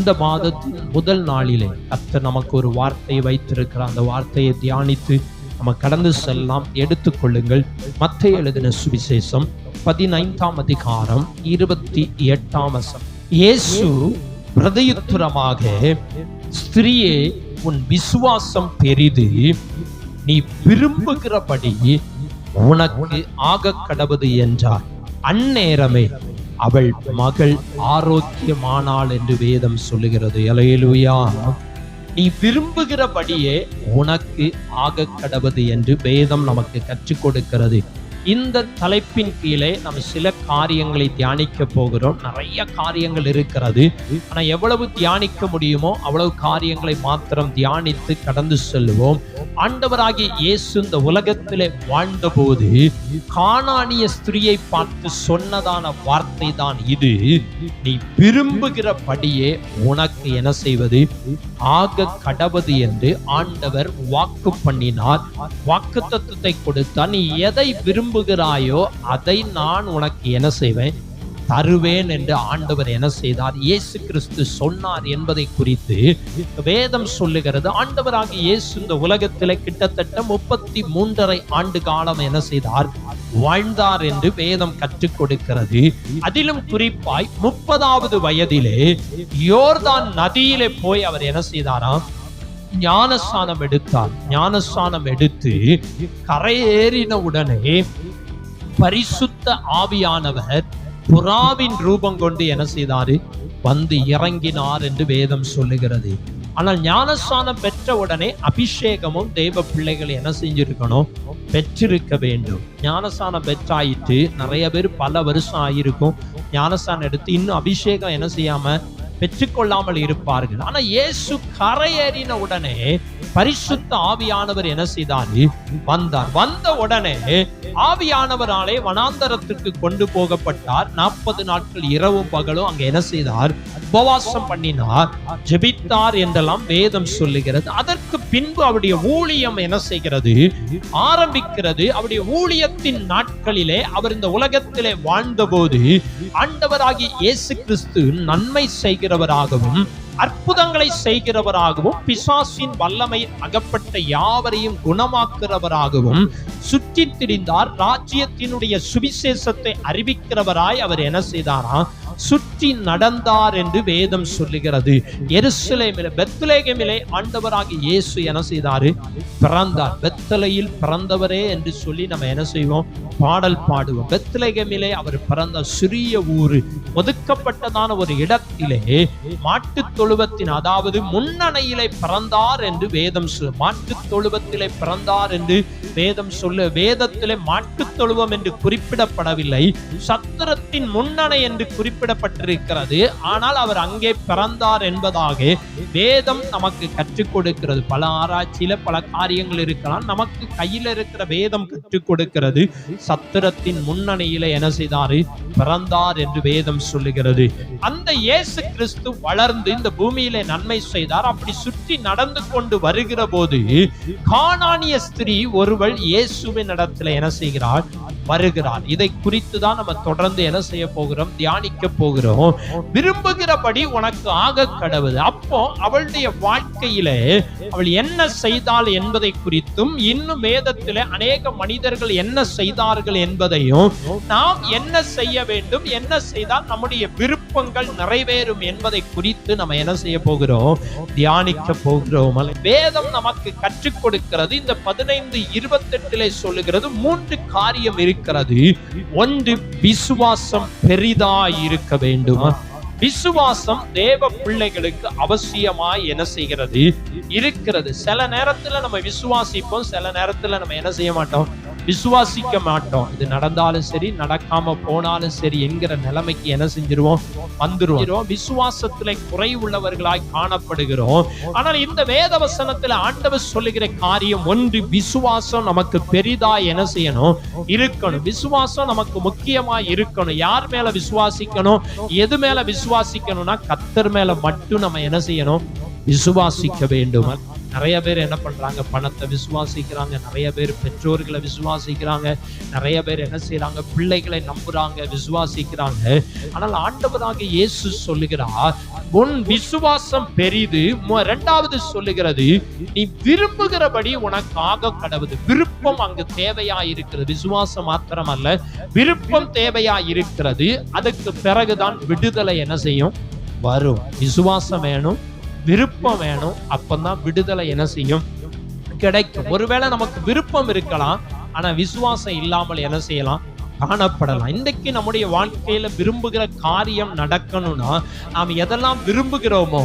இந்த மாதத்தின் முதல் நாளிலே கர்த்தர் நமக்கு ஒரு வார்த்தையை வைத்திருக்கிற அந்த வார்த்தையை தியானித்து நம்ம கடந்து செல்லலாம். எடுத்துக்கொள்ளுங்கள். மத்தேயு எழுதின சுவிசேஷம் 15ஆம் அதிகாரம் 28ஆம் வசனம். இயேசு பிரதியுத்தரமாக, ஸ்திரியே, உன் விசுவாசம் பெரிது, நீ விரும்புகிறபடி உனக்கு ஆக கடவுது என்றார். அந்நேரமே அவள் மகள் ஆரோக்கியமானாள் என்று வேதம் சொல்லுகிறது. அல்லேலூயா. நீ விரும்புகிறபடியே உனக்கு ஆக கடவுது என்று வேதம் நமக்கு கற்றுக் கொடுக்கிறது. இந்த தலைப்பின் கீழே நம்ம சில காரியங்களை தியானிக்க போகிறோம். நிறைய காரியங்கள் இருக்கிறது. ஆனா எவ்வளவு தியானிக்க முடியுமோ அவ்வளவு காரியங்களை மாத்திரம் தியானித்து கடந்து செல்வோம். ஆண்டவராகிய இயேசு இந்த உலகத்திலே வாழ்ந்த போது கானானிய ஸ்திரியை பார்த்து சொன்னதான வார்த்தை தான் இது. நீ விரும்புகிறபடியே உனக்கு என்ன செய்வது? ஆக கடவுது என்று ஆண்டவர் வாக்கு பண்ணினார். வாக்கு தத்துவத்தை கொடுத்தார். நீ எதை விரும்புகிறாயோ அதை நான் உனக்கு என்ன செய்வேன்? தருவேன் என்று ஆண்டவர் என்ன செய்தார்? இயேசு கிறிஸ்து சொன்னார் என்பதை குறித்து வேதம் சொல்லுகிறது. ஆண்டவராகிய இயேசு இந்த உலகத்திலே கிட்டத்தட்ட 33.5 ஆண்டு காலம் என்ன செய்தார்? வாழ்ந்தார் என்று வேதம் கற்றுக் கொடுக்கிறது. அதிலும் குறிப்பாய் 30வது வயதிலே யோர்தான் நதியிலே போய் அவர் என்ன செய்தாராம்? ஞானஸ்நானம் எடுத்தார். ஞானஸ்நானம் எடுத்து கரையேறின உடனே பரிசுத்த ஆவியானவர் புறாவின் ரூபம் கொண்டு என்ன செய்தாரு? வந்து இறங்கினார் என்று வேதம் சொல்லுகிறது. ஆனால் ஞானஸ்நானம் பெற்ற உடனே அபிஷேகமும் தேவ பிள்ளைகள் என்ன செஞ்சிருக்கணும்? பெற்றிருக்க வேண்டும். ஞானஸ்நானம் பெற்றாயிட்டு நிறைய பேர் பல வருஷம் ஆயிருக்கும், ஞானஸ்நானம் எடுத்து இன்னும் அபிஷேகம் என்ன செய்யாம பெற்றுக்கொள்ளாமல் இருப்பார்கள். ஆனா இயேசு கரையேறின உடனே பரிசுத்த ஆவியானவர் என்ன செய்தாரு? வந்தார். வந்த உடனே ஆவியானவராலே வனாந்தரத்திற்கு கொண்டு போகப்பட்டார். 40 நாட்கள் இரவும் பகலும் அங்க என்ன செய்தார்? உபவாசம் பண்ணினார், ஜெபித்தார் என்றெல்லாம் வேதம் சொல்லுகிறது. அதற்கு பின்பு அவருடைய ஊழியம் என்ன செய்கிறது? ஆரம்பிக்கிறது. அவருடைய ஊழியத்தின் நாட்களிலே அவர் இந்த உலகத்திலே வாழ்ந்தபோது ஆண்டவராகிய இயேசு கிறிஸ்து நன்மை செய்கிறவராகவும் அற்புதங்களை செய்கிறவராகவும் பிசாசின் வல்லமை அகப்பட்ட யாவரையும் குணமாக்குறவராகவும் சுற்றி திரிந்தார். ராஜ்யத்தினுடைய சுவிசேஷத்தை அறிவிக்கிறவராய் அவர் என்ன செய்தாரா? சுற்றி நடந்தார் என்று வேதம் சொல்லுகிறது. எருசலேமிலே, பெத்லகேமிலே ஆண்டவராகிய இயேசு என்ன செய்தாரு? பிறந்தார். பெத்லகேமில் பிறந்தவரே என்று சொல்லி நம்ம என்ன செய்வோம்? பாடல் பாடுவோம். பெத்லகேமிலே அவர் பிறந்த சிறிய ஊரு, ஒதுக்கப்பட்டதான ஒரு இடத்திலே மாட்டு தொழுவத்தின், அதாவது முன்னணையிலே பிறந்தார் என்று வேதம் சொல்லு. மாட்டு தொழுவத்திலே பிறந்தார் என்று வேதம் சொல்லு. வேதத்திலே மாட்டு தொழுவம் என்று குறிப்பிடப்படவில்லை, சத்திரத்தின் முன்னணை என்று குறிப்பிடப்பட்டிருக்கிறது. ஆனால் அவர் அங்கே பிறந்தார் என்பதாக வேதம் நமக்கு கற்றுக் கொடுக்கிறது. பல ஆராய்ச்சியில பல காரியங்கள் இருக்கலாம். நமக்கு கையில் இருக்கிற வேதம் கற்றுக் கொடுக்கிறது. சத்திரத்தின் முன்னணியில என்ன செய்தாரு? பிறந்தார் என்று வேதம் சொல்லுகிறது. அந்த இயேசு கிறிஸ்து வளர்ந்து இந்த பூமியிலே நன்மை செய்தார். அப்படி சுற்றி நடந்து கொண்டு வருகிற போது கானானிய ஸ்திரீ ஒருவள் இயேசுவின் இடத்துல என்ன செய்கிறாள்? வருகிறார். இதை குறித்து தான் நம்ம தொடர்ந்து என்ன செய்ய போகிறோம்? தியானிக்க போகிறோம். விரும்புகிறபடி உனக்கு ஆக கடவுது. அப்போ அவளுடைய வாழ்க்கையிலே அவள் என்ன செய்தாள் என்பதை குறித்தும், இன்னும் வேதத்திலே அநேக மனிதர்கள் என்ன செய்தார்கள் என்பதையும், நாம் என்ன செய்ய வேண்டும், என்ன செய்தால் நம்முடைய விருப்பங்கள் நிறைவேறும் என்பதை குறித்து நம்ம என்ன செய்ய போகிறோம்? தியானிக்க போகிறோம். வேதம் நமக்கு கற்றுக் கொடுக்கிறது. இந்த 15:28 சொல்லுகிறது 3 காரியம் இருக்கிறது. ஒன்று, விசுவாசம் பெரிதாய் இருக்க வேண்டும். விசுவாசம் தேவ பிள்ளைகளுக்கு அவசியமாய் என்ன செய்கிறது? இருக்கிறது. சில நேரத்துல நம்ம விசுவாசிப்போம், சில நேரத்துல நம்ம என்ன செய்ய மாட்டோம்? விசுவாசிக்க மாட்டோம். இது நடந்தாலும் சரி, நடக்காம போனாலும் சரி என்கிற நிலைமைக்கு என்ன செஞ்சிருவோம்? வந்துருவோம். விசுவாசத்திலே குறைவுள்ளவர்களாய் காணப்படுகிறோம். ஆனால் இந்த வேத வசனத்துல ஆண்டவர் சொல்லுகிற காரியம் ஒன்று, விசுவாசம் நமக்கு பெரிதாய் என்ன செய்யணும்? இருக்கணும். விசுவாசம் நமக்கு முக்கியமாய் இருக்கணும். யார் மேல விசுவாசிக்கணும்? எது மேல விசுவாசிக்கணும்னா கர்த்தர் மேல மட்டும் நம்ம என்ன செய்யணும்? விசுவாசிக்க வேண்டும். நிறைய பேர் என்ன பண்றாங்க, பணத்தை விசுவாசிக்கிறாங்க, நிறைய பேர் பெற்றோர்களை விசுவாசிக்கிறாங்க, நிறைய பேர் என்ன செய்யறாங்க, பிள்ளைகளை நம்புறாங்க, விசுவாசிக்கிறாங்க. ஆனால் ஆண்டவராகிய இயேசு சொல்லுகிறார், உன் விசுவாசம் பெரிது. இரண்டாவது சொல்லுகிறது, நீ விரும்புகிறபடி உனக்காக கடவுது. விருப்பம் அங்கு தேவையா இருக்கிறது, விசுவாசம் மாத்திரம் அல்ல, விருப்பம் தேவையா இருக்கிறது. அதுக்கு பிறகுதான் விடுதலை என்ன செய்யும், வரும். விசுவாசம் வேணும், விருப்பம் வேணும், அப்பதான் விடுதலை என்ன செய்யும், கிடைக்கும். ஒருவேளை நமக்கு விருப்பம் இருக்கலாம், ஆனா விசுவாசம் இல்லாமல் என்ன செய்யலாம், காணப்படலாம். இன்றைக்கு நம்முடைய வாழ்க்கையில விரும்புகிற காரியம் நடக்கணும்னா நாம் எதெல்லாம் விரும்புகிறோமோ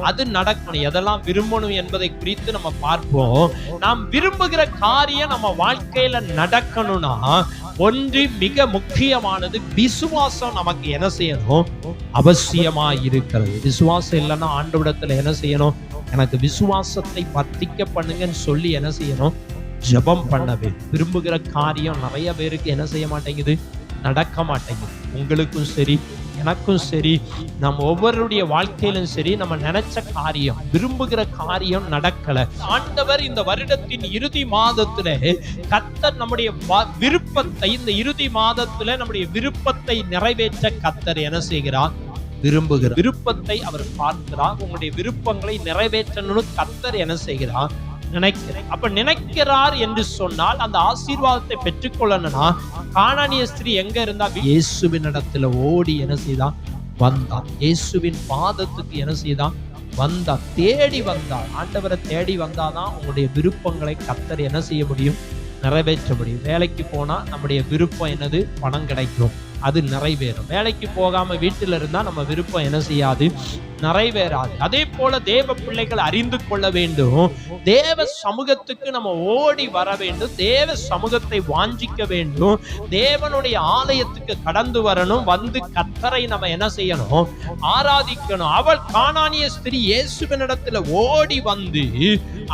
அது நடக்கணும். எதெல்லாம் விரும்பணும் என்பதை குறித்து நம்ம பார்ப்போம். நாம் விரும்புகிற காரியம் நம்ம வாழ்க்கையில நடக்கணும்னா ஒன்று மிக முக்கியமானது, விசுவாசம் நமக்கு என்ன செய்யணும், அவசியமா இருக்கிறது. விசுவாசம் இல்லைன்னா ஆண்டவரிடத்துல என்ன செய்யணும், எனக்கு விசுவாசத்தை வர்த்திக்க பண்ணுங்கன்னு சொல்லி என்ன செய்யணும், ஜெபம் பண்ணவே. விரும்புகிற காரியம் நிறைய பேருக்கு என்ன செய்ய மாட்டேங்குது, நடக்க மாட்டேங்குது. உங்களுக்கும் சரி, எனக்கும் சரி, நம்ம ஒவ்வொருடைய வாழ்க்கையிலும் சரி, நம்ம நினைச்ச காரியம், விரும்புகிற காரியம் நடக்கல. ஆண்டவர் இந்த வருடத்தின் இறுதி மாதத்துல கர்த்தர் நம்முடைய விருப்பத்தை, இந்த இறுதி மாதத்துல நம்முடைய விருப்பத்தை நிறைவேற்ற கர்த்தர் என்ன செய்கிறார், விரும்புகிறார். விருப்பத்தை அவர் பார்க்கிறார். உங்களுடைய விருப்பங்களை நிறைவேற்றணும்னு கர்த்தர் என்ன செய்கிறார், நினைக்கிறார். அப்ப நினைக்கிறார் என்று சொன்னால் அந்த ஆசீர்வாதத்தை பெற்றுக்கொள்ளணும்னா கானானிய ஸ்திரீ எங்க இருந்தா, இயேசுவின் இடத்துல ஓடி என்ன செய்தா, வந்தான். இயேசுவின் பாதத்துக்கு என்ன செய்தா, வந்தா. தேடி வந்தார். ஆண்டவரை தேடி வந்தாதான் உங்களுடைய விருப்பங்களை கர்த்தர் என்ன செய்ய முடியும், நிறைவேற்ற முடியும். வேலைக்கு போனா நம்முடைய விருப்பம் என்னது, பணம் கிடைக்கும், அது நிறைவேறும். வேலைக்கு போகாம வீட்டில் இருந்தா நம்ம விருப்பம் என்ன செய்யாது, நிறைவேறாது. அதே போல தேவ பிள்ளைகள் அறிந்து கொள்ள வேண்டும், தேவ சமூகத்துக்கு நம்ம ஓடி வர வேண்டும், தேவ சமூகத்தை வாஞ்சிக்க வேண்டும், தேவனுடைய ஆலயத்துக்கு கடந்து வரணும், வந்து கர்த்தரை நம்ம என்ன செய்யணும், ஆராதிக்கணும். அவள் கானானிய ஸ்திரீ இயேசுவின் இடத்துல ஓடி வந்து,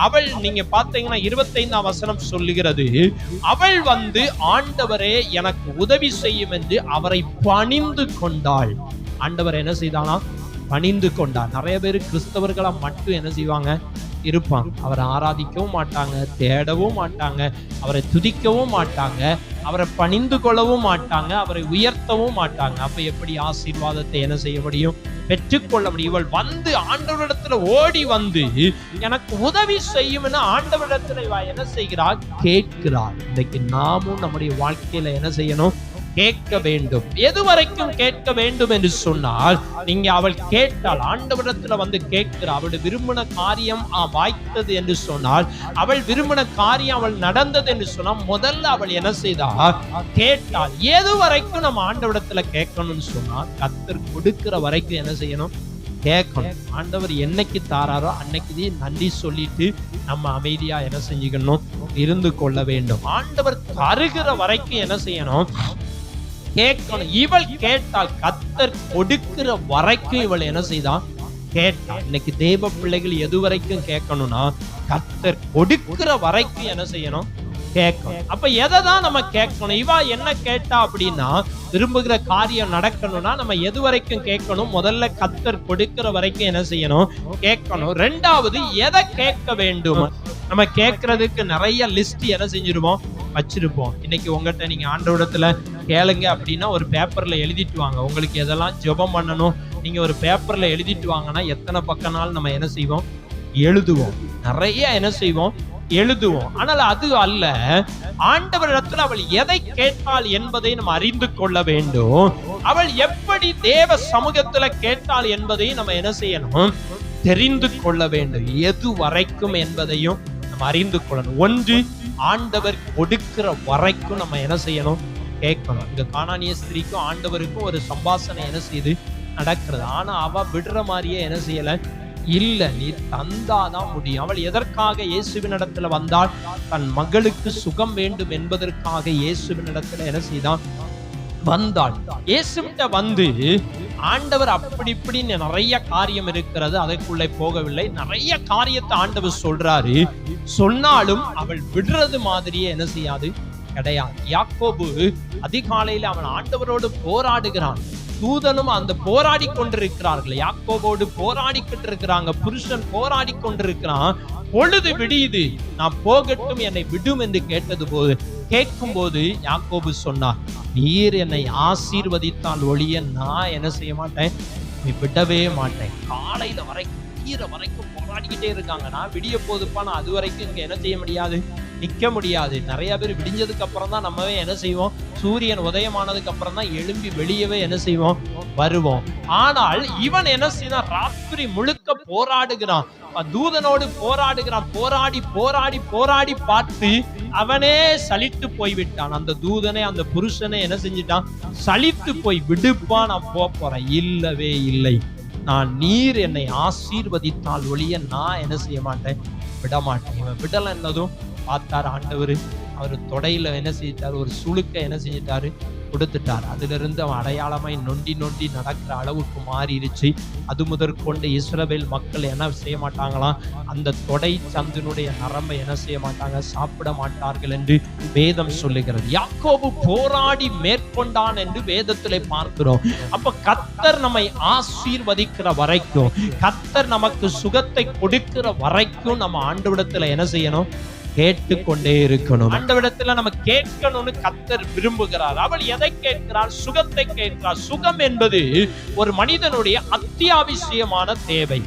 அவள் நீங்க பார்த்தீங்கன்னா 25ஆம் வசனம் சொல்லுகிறது, அவள் வந்து ஆண்டவரே எனக்கு உதவி செய்யும் என்று அவரை பணிந்து கொண்டாள். ஆண்டவர் என்ன செய்தானா, பணிந்து கொண்டார். நிறைய பேர் கிறிஸ்தவர்களா மட்டும் என்ன செய்வாங்க, இருப்பாங்க. அவரை ஆராதிக்கவும் மாட்டாங்க, தேடவும் மாட்டாங்க, அவரை துதிக்கவும் மாட்டாங்க, அவரை பணிந்து கொள்ளவும் மாட்டாங்க, அவரை உயர்த்தவும் மாட்டாங்க. அப்ப எப்படி ஆசீர்வாதத்தை என்ன செய்ய முடியும், பெற்றுக்கொள்ள முடியும்? இவள் வந்து ஆண்டவரிடத்துல ஓடி வந்து எனக்கு உதவி செய்யும் என ஆண்டவரிடத்துல என்ன செய்கிறார், கேட்கிறார். இன்னைக்கு நாமும் நம்முடைய வாழ்க்கையில என்ன செய்யணும், கேட்க வேண்டும். எதுவரைக்கும் கேட்க வேண்டும் என்று சொன்னால், நீங்க அவள் கேட்டால், ஆண்டவரிடத்துல வந்து கேட்கிறாள், அவளுடைய விரும்பின காரியம் வாய்த்தது என்று சொன்னால், அவள் விரும்பின காரியம் அவள் நடந்தது என்று சொன்னால், முதல்ல அவள் என்ன செய்தால், கேட்டாள். எது வரைக்கும் நம்ம ஆண்டவரிடத்துல கேட்கணும்னு சொன்னால், கர்த்தர் கொடுக்கிற வரைக்கும் என்ன செய்யணும், கேட்கணும். ஆண்டவர் என்னைக்கு தாராரோ அன்னைக்கு நன்றி சொல்லிட்டு நம்ம அமைதியா என்ன செஞ்சுக்கணும், இருந்து கொள்ள வேண்டும். ஆண்டவர் தருகிற வரைக்கும் என்ன செய்யணும், கேட்கணும். இவள் கேட்டால், கர்த்தர் கொடுக்கிற வரைக்கும் இவள் என்ன செய்தான், கேட்டாள். இன்னைக்கு தேவ பிள்ளைகள் எது வரைக்கும் கேட்கணும்னா, கர்த்தர் கொடுக்கிற வரைக்கும் என்ன செய்யணும், கேட்கணும். அப்ப எதைதான் நம்ம கேட்கணும்? இவா என்ன கேட்டா அப்படின்னா, விரும்புகிற காரியம் நடக்கணும்னா நம்ம எது வரைக்கும் கேட்கணும், முதல்ல கர்த்தர் கொடுக்கிற வரைக்கும் என்ன செய்யணும், கேட்கணும். ரெண்டாவது, எதை கேட்க வேண்டும்? நம்ம கேட்கறதுக்கு நிறைய லிஸ்ட் என்ன செஞ்சிருவோம், வச்சிருப்போம். இன்னைக்கு உங்ககிட்ட நீங்க ஆண்டவரிடத்துல கேளுங்க அப்படின்னா ஒரு பேப்பர்ல எழுதிட்டு வாங்க. உங்களுக்கு எதெல்லாம் ஜெபம் பண்ணணும் நீங்க ஒரு பேப்பர்ல எழுதிட்டு வாங்கன்னா எத்தனை பக்கம்னாலும் நம்ம என்ன செய்வோம், எழுதுவோம். நிறைய என்ன செய்வோம், எழுதுவோம். ஆனால் அது அல்ல. ஆண்டவரிடத்தில் அவள் எதை கேட்டாள் என்பதை நம்ம அறிந்து கொள்ள வேண்டும். அவள் எப்படி தேவ சமூகத்துல கேட்டாள் என்பதை நம்ம என்ன செய்யணும், தெரிந்து கொள்ள வேண்டும். எது வரைக்கும் என்பதையும் நம்ம அறிந்து கொள்ளணும். ஒன்று, ஆண்டவர் கொடுக்கிற வரைக்கும் நம்ம என்ன செய்யணும், கேட்கணும். இங்க கானானிய ஸ்திரீக்கும் ஆண்டவருக்கும் ஒரு சம்பாஷணை என்ன செய்து நடக்கிறது. ஆனா அவ விடுற மாதிரியே என்ன செய்யல, இல்ல நீ தந்தாதான் முடியும். அவள் எதற்காக இயேசுவின் இடத்துல வந்தாள், தன் மகளுக்கு சுகம் வேண்டும் என்பதற்காக இயேசுவின் இடத்துல என்ன செய்தான், வந்தாள். இயேசுவிட்ட வந்து ஆண்டவர் அப்படி இப்படி நிறைய காரியம் இருக்கிறது, அதற்குள்ளே போகவில்லை. நிறைய காரியத்தை ஆண்டவர் சொல்றாரு. சொன்னாலும் அவள் விடுறது மாதிரியே என்ன செய்யாது, கிடையாது. யாக்கோபு அதிகாலையில அவன் ஆண்டவரோடு போராடுகிறான். தூதனும் அந்த போராடி கொண்டிருக்கிறார்கள். யாக்கோபோடு போராடிக்கிட்டு இருக்கிறாங்க. புருஷன் போராடி கொண்டிருக்கிறான். பொழுது விடியுது, நான் போகட்டும், என்னை விடும் என்று கேட்கும் போது யாக்கோபு சொன்னார், நீர் என்னை ஆசீர்வதித்தால் ஒழிய நான் என்ன செய்ய மாட்டேன், விடவே மாட்டேன். காலையில வரைக்கும் வரைக்கும் போராடிக்கிட்டே இருக்காங்க. நான் விடிய போதுப்பா, நான் அது வரைக்கும் இங்க என்ன செய்ய முடியாது, நிக்க முடியாது. நிறைய பேர் விடிஞ்சதுக்கு அப்புறம் தான் நம்மவே என்ன செய்வோம், சூரியன் உதயமானதுக்கு அப்புறம் தான் எழும்பி வெளியவே என்ன செய்வோம், வருவோம். ஆனால் இவன் என்ன செய்யறான், ராத்திரி முழுக்க போராடுகிறான், தூதனோடு போராடுகிறான். போராடி போராடி போராடி பார்த்து அவனே சலித்து போய்விட்டான். அந்த தூதனை, அந்த புருஷனை என்ன செஞ்சிட்டான், சலித்து போய், விடுப்பா நான் போறேன். இல்லவே இல்லை, நான் நீர் என்னை ஆசீர்வதித்தால் ஒழிய நான் என்ன செய்ய மாட்டேன், விட மாட்டேன். இவன் விடல என்னதும் பார்த்தார் ஆண்டவர். அவர் தொடையில என்ன செஞ்சிட்டாரு, ஒரு சுளுக்க என்ன செஞ்சிட்டாரு, கொடுத்துட்டார். அதுல இருந்து அவன் அடையாளமாய் நொண்டி நொண்டி நடக்கிற அளவுக்கு மாறிடுச்சு. அது முதற்கொண்டு இஸ்ரவேல் மக்கள் என்ன செய்ய மாட்டாங்களாம், அந்த தொடை சந்தினுடைய நரம்பை என்ன செய்ய மாட்டாங்க, சாப்பிட மாட்டார்கள் என்று வேதம் சொல்லுகிறது. யாக்கோபு போராடி மேற்கொண்டான் என்று வேதத்திலே பார்க்கிறோம். அப்ப கர்த்தர் நம்மை ஆசீர்வதிக்கிற வரைக்கும், கர்த்தர் நமக்கு சுகத்தை கொடுக்கிற வரைக்கும் நம்ம ஆண்டவரிடத்துல என்ன செய்யணும், கேட்டுக்கொண்டே இருக்கணும். ஆண்டவரிடத்துல நம்ம கேட்கணும்னு கர்த்தர் விரும்புகிறார். அவள் எதை கேட்கிறார், சுகத்தை கேட்கிறார். சுகம் என்பது ஒரு மனிதனுடைய அத்தியாவசியமான தேவை.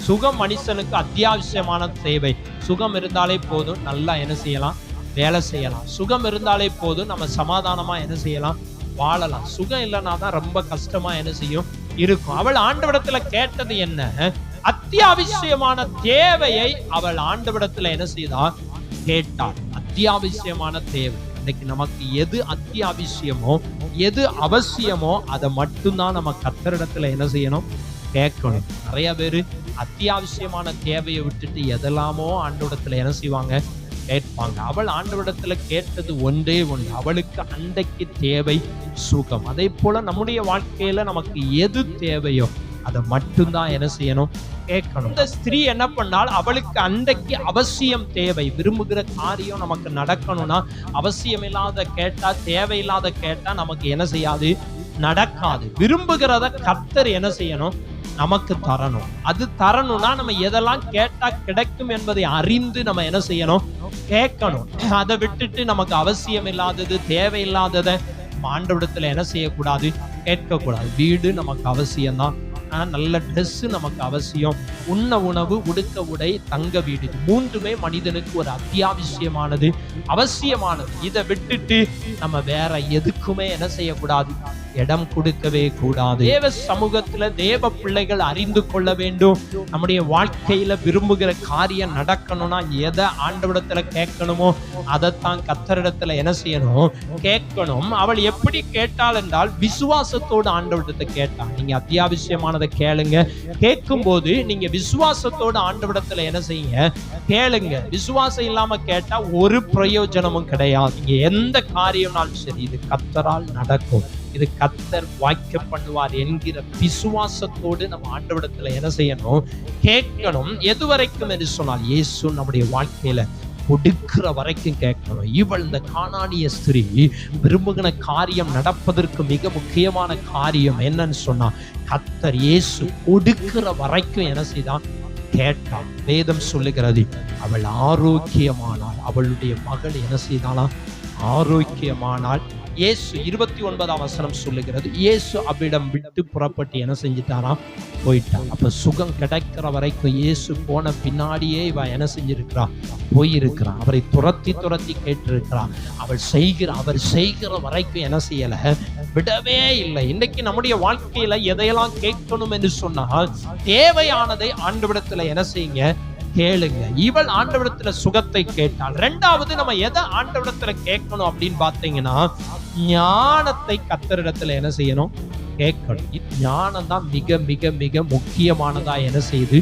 சுகம் மனுஷனுக்கு அத்தியாவசியமான தேவை. சுகம் இருந்தாலே போதும், நல்லா என்ன செய்யலாம், வேலை செய்யலாம். சுகம் இருந்தாலே போதும், நம்ம சமாதானமா என்ன செய்யலாம், வாழலாம். சுகம் இல்லைன்னா தான் ரொம்ப கஷ்டமா என்ன செய்யும் இருக்கும். அவள் ஆண்டவரிடத்துல கேட்டது என்ன, அத்தியாவசியமான தேவையை அவள் ஆண்டவரிடத்துல என்ன செய்தார், கேட்டார். அத்தியாவசியமான தேவை. இன்னைக்கு நமக்கு எது அத்தியாவசியமோ, எது அவசியமோ அதை மட்டும்தான் நம்ம கர்த்தரிடத்துல என்ன செய்யணும், கேட்கணும். நிறைய பேரு அத்தியாவசியமான தேவையை விட்டுட்டு எதெல்லாமோ ஆண்டவரிடத்துல என்ன செய்வாங்க, கேட்பாங்க. அவள் ஆண்டவரிடத்துல கேட்டது ஒன்றே ஒன்று, அவளுக்கு அன்றைக்கு தேவை சுகம். அதே போல நம்முடைய வாழ்க்கையில நமக்கு எது தேவையோ அதை மட்டும்தான் என்ன செய்யணும், கேட்கணும். இந்த ஸ்திரீ என்ன பண்ணால், அவளுக்கு அன்றைக்கு அவசியம் தேவை. விரும்புகிற காரியம் நமக்கு நடக்கணும்னா அவசியம் இல்லாத கேட்டா, தேவையில்லாத கேட்டா நமக்கு என்ன செய்யாது, நடக்காது. விரும்புகிறத கர்த்தர் என்ன செய்யணும், நமக்கு தரணும். அது தரணும்னா நம்ம எதெல்லாம் கேட்டா கிடைக்கும் என்பதை அறிந்து நம்ம என்ன செய்யணும், கேட்கணும். அதை விட்டுட்டு நமக்கு அவசியம் இல்லாதது, தேவையில்லாததை ஆண்டவரிடத்துல என்ன செய்யக்கூடாது, கேட்கக்கூடாது. வீடு நமக்கு அவசியம்தான், நல்ல ட்ரெஸ் நமக்கு அவசியம், உண்ண உணவு, உடுக்க உடை, தங்க வீடு, மூன்றுமே மனிதனுக்கு ஒரு அத்தியாவசியமானது, அவசியமானது. இதை விட்டுட்டு நம்ம வேற எதுக்குமே என்ன செய்யக்கூடாது, இடம் கொடுக்கவே கூடாது. தேவ சமூகத்துல தேவ பிள்ளைகள் அறிந்து கொள்ள வேண்டும். நம்முடைய வாழ்க்கையில விரும்புகிற காரியம் நடக்கணும்னா எதை ஆண்டவரிடத்துல கேட்கணுமோ அதைத்தான் கர்த்தரிடத்துல என்ன செய்யணும், கேட்கணும். அவள் எப்படி கேட்டாள் என்றால், விசுவாசத்தோடு ஆண்டவரிடத்தை கேட்டாள். நீங்க அத்தியாவசியமானதை கேளுங்க. கேட்கும் போது நீங்க விசுவாசத்தோடு ஆண்டவரிடத்துல என்ன செய்யுங்க, கேளுங்க. விசுவாசம் இல்லாம கேட்டா ஒரு பிரயோஜனமும் கிடையாது. நீங்க எந்த காரியம்னாலும் சரி, இது கர்த்தரால் நடக்கும், இது கர்த்தர் வாய்க்க பண்ணுவார் என்கிற விசுவாசத்தோடு நம்ம ஆண்டவரிடத்துல என்ன செய்யணும், கேட்கணும். எது வரைக்கும் என்று சொன்னால், இயேசு நம்முடைய வாழ்க்கையில கொடுக்கிற வரைக்கும் கேட்கணும். இவள், இந்த கானானிய ஸ்திரீ, விரும்புகிற காரியம் நடப்பதற்கு மிக முக்கியமான காரியம் என்னன்னு சொன்னா, கர்த்தர் இயேசு கொடுக்கிற வரைக்கும் என்ன செய்தான், கேட்டாள். வேதம் சொல்லுகிறது, அவள் ஆரோக்கியமானாள். அவளுடைய மகள் என்ன செய்தாலாம், ஆரோக்கியமானாள். இயேசு 29ஆம் வசனம் சொல்லுகிறது, இயேசு அவ்விடம் விட்டு புறப்பட்டு என்ன செஞ்சிட்டாராம், போயிட்டான். அப்ப சுகம் கிடைக்கிற வரைக்கும் இயேசு போன பின்னாடியே இவ என்ன செஞ்சிருக்கிறா, போயிருக்கிறான். அவரை துரத்தி துரத்தி கேட்டிருக்கிறான். அவர் செய்கிற வரைக்கும் என்ன செய்யல, விடவே இல்லை. இன்னைக்கு நம்முடைய வாழ்க்கையில எதையெல்லாம் கேட்கணும் என்று சொன்னால், தேவையானதை ஆண்டவரிடத்துல என்ன செய்யுங்க, கேளுங்க. இவள் ஆண்டவரிடத்துல சுகத்தை கேட்டாள். இரண்டாவது, நம்ம எதை ஆண்டவரிடத்துல கேட்கணும் அப்படின்னு பார்த்தீங்கன்னா, ஞானத்தை கர்த்தரிடத்துல என்ன செய்யணும், கேட்கணும். ஞானம் தான் மிக மிக மிக முக்கியமானதா என்ன செய்து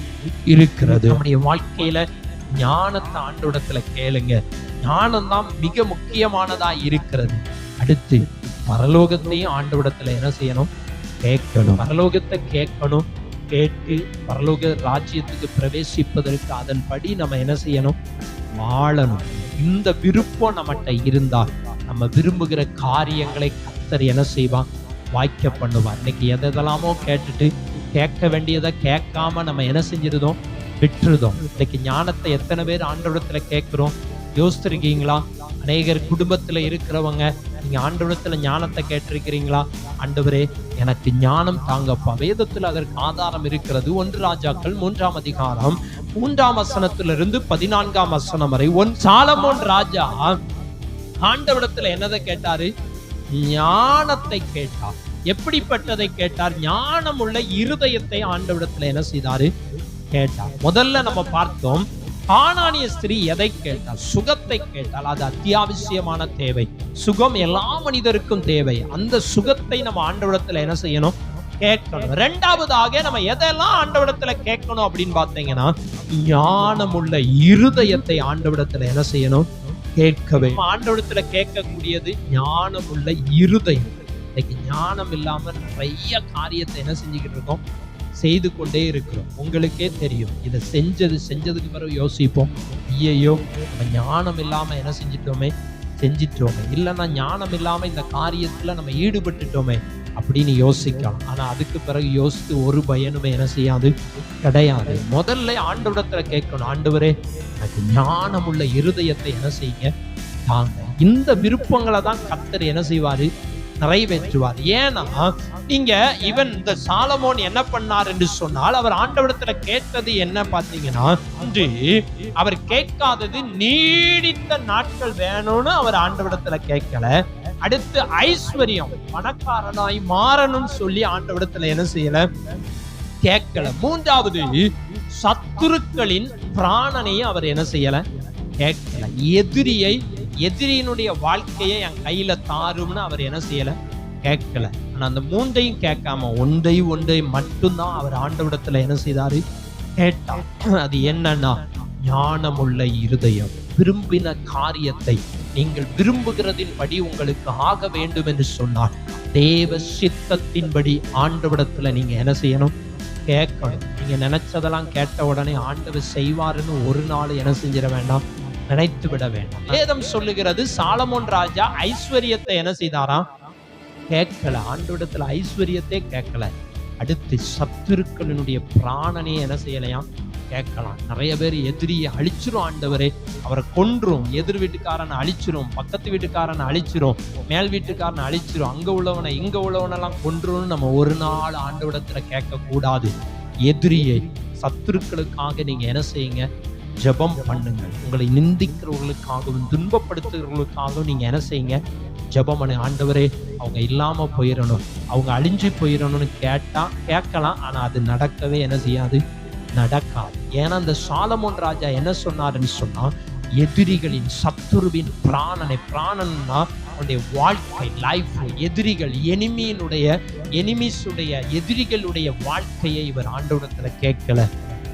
இருக்கிறது. நம்முடைய வாழ்க்கையில ஞானத்தை ஆண்டவரிடத்துல கேளுங்க. ஞானம் தான் மிக முக்கியமானதா இருக்கிறது. அடுத்து பரலோகத்தையும் ஆண்டவரிடத்துல என்ன செய்யணும், கேட்கணும். பரலோகத்தை கேட்கணும். கேட்டு பரலோக ராஜ்யத்துக்கு பிரவேசிப்பதற்கு அதன்படி நம்ம என்ன செய்யணும், வாழணும். இந்த விருப்பம் நம்மகிட்ட இருந்தால் நம்ம விரும்புகிற காரியங்களை கர்த்தர் என்ன செய்வான், வாய்க்க பண்ணுவார். இன்னைக்கு எதெல்லாமோ கேட்டுட்டு கேட்க வேண்டியதை கேட்காம நம்ம என்ன செஞ்சிருந்தோம், விட்டுருதோம். இன்னைக்கு ஞானத்தை எத்தனை பேர் ஆண்டவரத்துல கேட்கிறோம் யோசிச்சிருக்கீங்களா? அநேகர் குடும்பத்துல இருக்கிறவங்க நீங்க ஆண்டவரத்துல ஞானத்தை கேட்டிருக்கிறீங்களா? ஆண்டவரே எனக்கு ஞானம் தாங்கப்பா. வேதத்துல அதற்கு ஆதாரம் இருக்கிறது. 1 ராஜாக்கள் 3ஆம் அதிகாரம் 3ஆம் வசனத்திலிருந்து 14ஆம் வசனம் வரை சாலமோன் ராஜா ஆண்டவரத்துல என்னதை கேட்டாரு? ஞானத்தை கேட்டார். எப்படிப்பட்டதை கேட்டார்? ஞானம் உள்ள இருதயத்தை ஆண்டவரத்துல என்ன செய்தாரு? கேட்டார். முதல்ல நம்ம பார்த்தோம், கானானிய ஸ்திரீ எதை கேட்டால்? சுகத்தை கேட்டால். அது அத்தியாவசியமான தேவை. சுகம் எல்லா மனிதருக்கும் தேவை. அந்த சுகத்தை நம்ம ஆண்டவரத்துல என்ன செய்யணும்? கேட்கணும். இரண்டாவதாக நம்ம எதெல்லாம் ஆண்டவரத்துல கேட்கணும் அப்படின்னு பார்த்தீங்கன்னா, ஞானமுள்ள இருதயத்தை ஆண்டவரத்துல என்ன செய்யணும்? கேட்கவே. ஆண்டவரத்துல கேட்கக்கூடியது ஞானமுள்ள இருதயம். இன்னைக்கு ஞானம் இல்லாம நிறைய காரியத்தை என்ன செஞ்சுக்கிட்டு இருக்கோம்? செய்து கொண்டே இருக்கிறோம். உங்களுக்கே தெரியும். இதை செஞ்சதுக்கு பிறகு யோசிப்போம், ஐயையோ நம்ம ஞானம் இல்லாம என்ன செஞ்சிட்டோமே, இல்லைன்னா ஞானம் இல்லாம இந்த காரியத்துல நம்ம ஈடுபட்டுட்டோமே அப்படின்னு யோசிக்கலாம். ஆனா அதுக்கு பிறகு யோசித்து ஒரு பயனுமே என்ன செய்யாது, கிடையாது. முதல்ல ஆண்டவரத்துல கேட்கணும், ஆண்டவரே எனக்கு ஞானம் உள்ள இருதயத்தை என்ன செய்யுங்க தாங்க. இந்த விருப்பங்களை தான் கர்த்தர் என்ன செய்வாரு? நிறைவேற்றுவார். ஏன்னா நீங்க இந்த சாலமோன் என்ன பண்ணார் என்று சொன்னால், அவர் ஆண்டவரத்துல கேட்டது என்ன பார்த்தீங்கன்னா, அவர் கேட்காதது நீடித்த நாட்கள் வேணும்னு அவர் ஆண்டவரத்துல கேட்கல. அடுத்து ஐஸ்வர்யம், பணக்காரனாய் மாறணும்னு சொல்லி ஆண்டவரத்துல என்ன செய்யல, கேட்கல. மூன்றாவது சத்துருக்களின் பிராணனையும் அவர் என்ன செய்யல, கேட்கல. எதிரியினுடைய வாழ்க்கையை என் கையில தாரும்னு அவர் என்ன செய்யல, கேட்கல. ஆனா அந்த மூன்றையும் கேட்காம ஒன்றை மட்டும்தான் அவர் ஆண்டவரத்துல என்ன செய்தாரு, கேட்டார். அது என்னன்னா, ஞானமுள்ள இருதயம். விரும்பின காரியத்தை நீங்கள் விரும்புகிறதின் படி உங்களுக்கு ஆக வேண்டும் என்று சொன்னார், தேவ சித்தத்தின்படி ஆண்டவரத்துல நீங்க என்ன செய்யணும், கேட்கணும். நீங்க நினைச்சதெல்லாம் கேட்ட உடனே ஆண்டவர் செய்வாருன்னு ஒரு நாள் என்ன செஞ்சிட வேண்டாம், நினைத்து விட வேண்டாம். வேதம் சொல்லுகிறது, சாலமோன் ராஜா ஐஸ்வர்யத்தை என்ன செய்தாராம், கேட்கல. ஆண்டவரத்துல ஐஸ்வர்யத்தை கேட்கல. அடுத்து சத்துருக்களினுடைய பிராணனையே என்ன செய்யலையாம், கேட்கலாம். நிறைய பேர் எதிரியை அழிச்சிரும், ஆண்டவரே அவரை கொன்றும், எதிர் வீட்டுக்காரனை அழிச்சிரும், பக்கத்து வீட்டுக்காரனை அழிச்சிரும், மேல் வீட்டுக்காரனை அழிச்சிரும், அங்க உள்ளவனை இங்க உள்ளவனெல்லாம் கொன்றும் நம்ம ஒரு நாள் ஆண்டவரத்துல கேட்க கூடாது. எதிரியை சத்துருக்களுக்காக நீங்க என்ன செய்யுங்க, ஜெபம் பண்ணுங்கள். உங்களை நிந்திக்கிறவர்களுக்காகவும் துன்பப்படுத்துகிறவர்களுக்காகவும் நீங்க என்ன செய்யுங்க, ஜெபம் பண்ணு. ஆண்டவரே அவங்க இல்லாம போயிடணும், அவங்க அழிஞ்சு போயிடணும்னு கேட்கலாம். ஆனா அது நடக்கவே என்ன செய்யாது, நடக்காது. ஏன்னா அந்த சாலமோன் ராஜா என்ன சொன்னாருன்னு சொன்னா, எதிரிகளின் சத்துருவின் பிராணன்னா அவனுடைய வாழ்க்கை, லைஃப், எதிரிகள், எதிரிகளுடைய வாழ்க்கையை இவர் ஆண்டவரத்துல கேட்கல.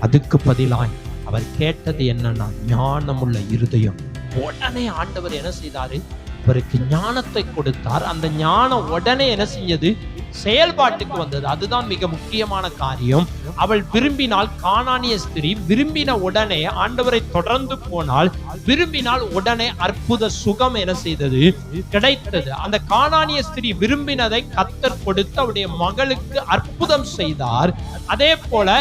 அதுக்கு பதிலாய் அவர் கேட்டது என்னன்னா, ஞானமுள்ள இருதயம். உடனே ஆண்டவர் என்ன செய்தாரு, அவருக்கு ஞானத்தை கொடுத்தார். அந்த ஞானம் உடனே என்ன செஞ்சது, செயல்பாட்டுக்கு வந்தது. அதுதான் மிக முக்கியமான காரியம். அவள் விரும்பினால், கானானிய ஸ்திரீ விரும்பின உடனே ஆண்டவரை தொடர்ந்து போனால், விரும்பினால் உடனே அற்புத சுகம் என்ன செய்தது, கிடைத்தது. அந்த கானானிய ஸ்திரீ விரும்பினதை கர்த்தர் கொடுத்து அவருடைய மகளுக்கு அற்புதம் செய்தார். அதே போல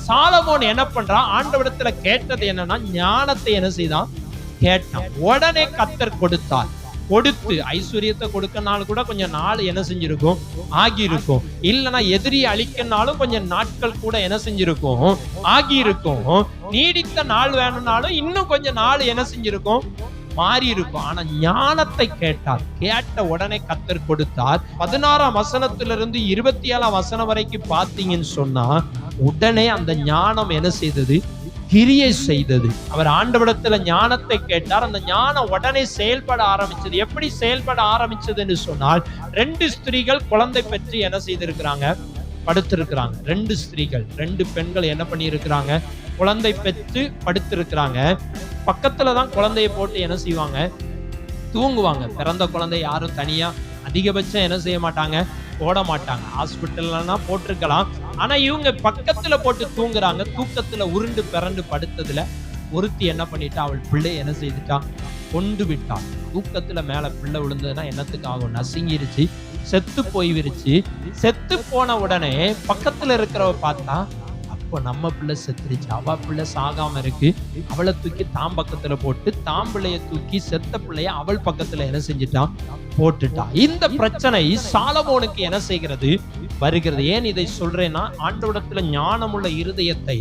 சாலமோன் என்ன பண்றான், ஆண்டவரத்துல கேட்டது என்னன்னா, ஞானத்தை என்ன செய்தான், கேட்டான். உடனே கர்த்தர் கொடுத்தார். கொடுத்து ஐஸ்வர்யத்தை கொடுக்கனாலும் கூட கொஞ்சம் நாள் என்ன செஞ்சிருக்கும், ஆகியிருக்கும். இல்லைன்னா எதிரியை அழிக்கனாலும் கொஞ்சம் நாட்கள் கூட என்ன செஞ்சிருக்கும், ஆகியிருக்கும். நீடித்த நாள் வேணும்னாலும் இன்னும் கொஞ்சம் நாள் என்ன செஞ்சிருக்கும், மாறி இருக்கும். ஆனா ஞானத்தை கேட்டார். கேட்ட உடனே கர்த்தர் கொடுத்தார். 16ஆம் வசனத்திலிருந்து 27ஆம் வசனம் வரைக்கும் பார்த்தீங்கன்னு சொன்னா, உடனே அந்த ஞானம் என்ன செய்தது, கிரியை செய்தது. அவர் ஆண்டவரிடத்துல ஞானத்தை கேட்டார். அந்த ஞானம் உடனே செயல்பட ஆரம்பிச்சது. எப்படி செயல்பட ஆரம்பிச்சதுன்னு சொன்னால், 2 ஸ்திரீகள் குழந்தை பெற்று என்ன செய்திருக்கிறாங்க, படுத்திருக்கிறாங்க. 2 ஸ்திரீகள், 2 பெண்கள் என்ன பண்ணி இருக்கிறாங்க, குழந்தை பெற்று படுத்திருக்கிறாங்க. பக்கத்துலதான் குழந்தைய போட்டு என்ன செய்வாங்க, தூங்குவாங்க. பிறந்த குழந்தை யாரும் தனியா அதிகபட்சம் என்ன செய்ய மாட்டாங்க, போட மாட்டாங்க. ஹாஸ்பிட்டல்னா போட்டிருக்கலாம். ஆனா இவங்க பக்கத்துல போட்டு தூங்குறாங்க. தூக்கத்துல உருண்டு பிறண்டு படுத்ததுல ஒருத்தி என்ன பண்ணிட்டா, அவள் பிள்ளை என்ன செய்துட்டா, கொண்டு விட்டா. தூக்கத்துல மேல பிள்ளை விழுந்ததுன்னா என்னத்துக்கு ஆகும், நசுங்கிருச்சு. செத்து போய்விருச்சு. செத்து போன உடனே பக்கத்துல இருக்கிறவ பார்த்தா, அப்போ நம்ம பிள்ளை செத்துருச்சு, அவ பிள்ளை சாகாம இருக்கு, அவளை தூக்கி தாம் பக்கத்துல போட்டு, தாம் பிள்ளைய தூக்கி செத்த பிள்ளைய அவள் பக்கத்துல என்ன செஞ்சுட்டான், போட்டுட்டான். இந்த பிரச்சனை சாலமோனுக்கு என்ன செய்கிறது, வருகிறது. ஏன் இதை சொல்றேன்னா, ஆண்டவரிடத்துல ஞானமுள்ள இருதயத்தை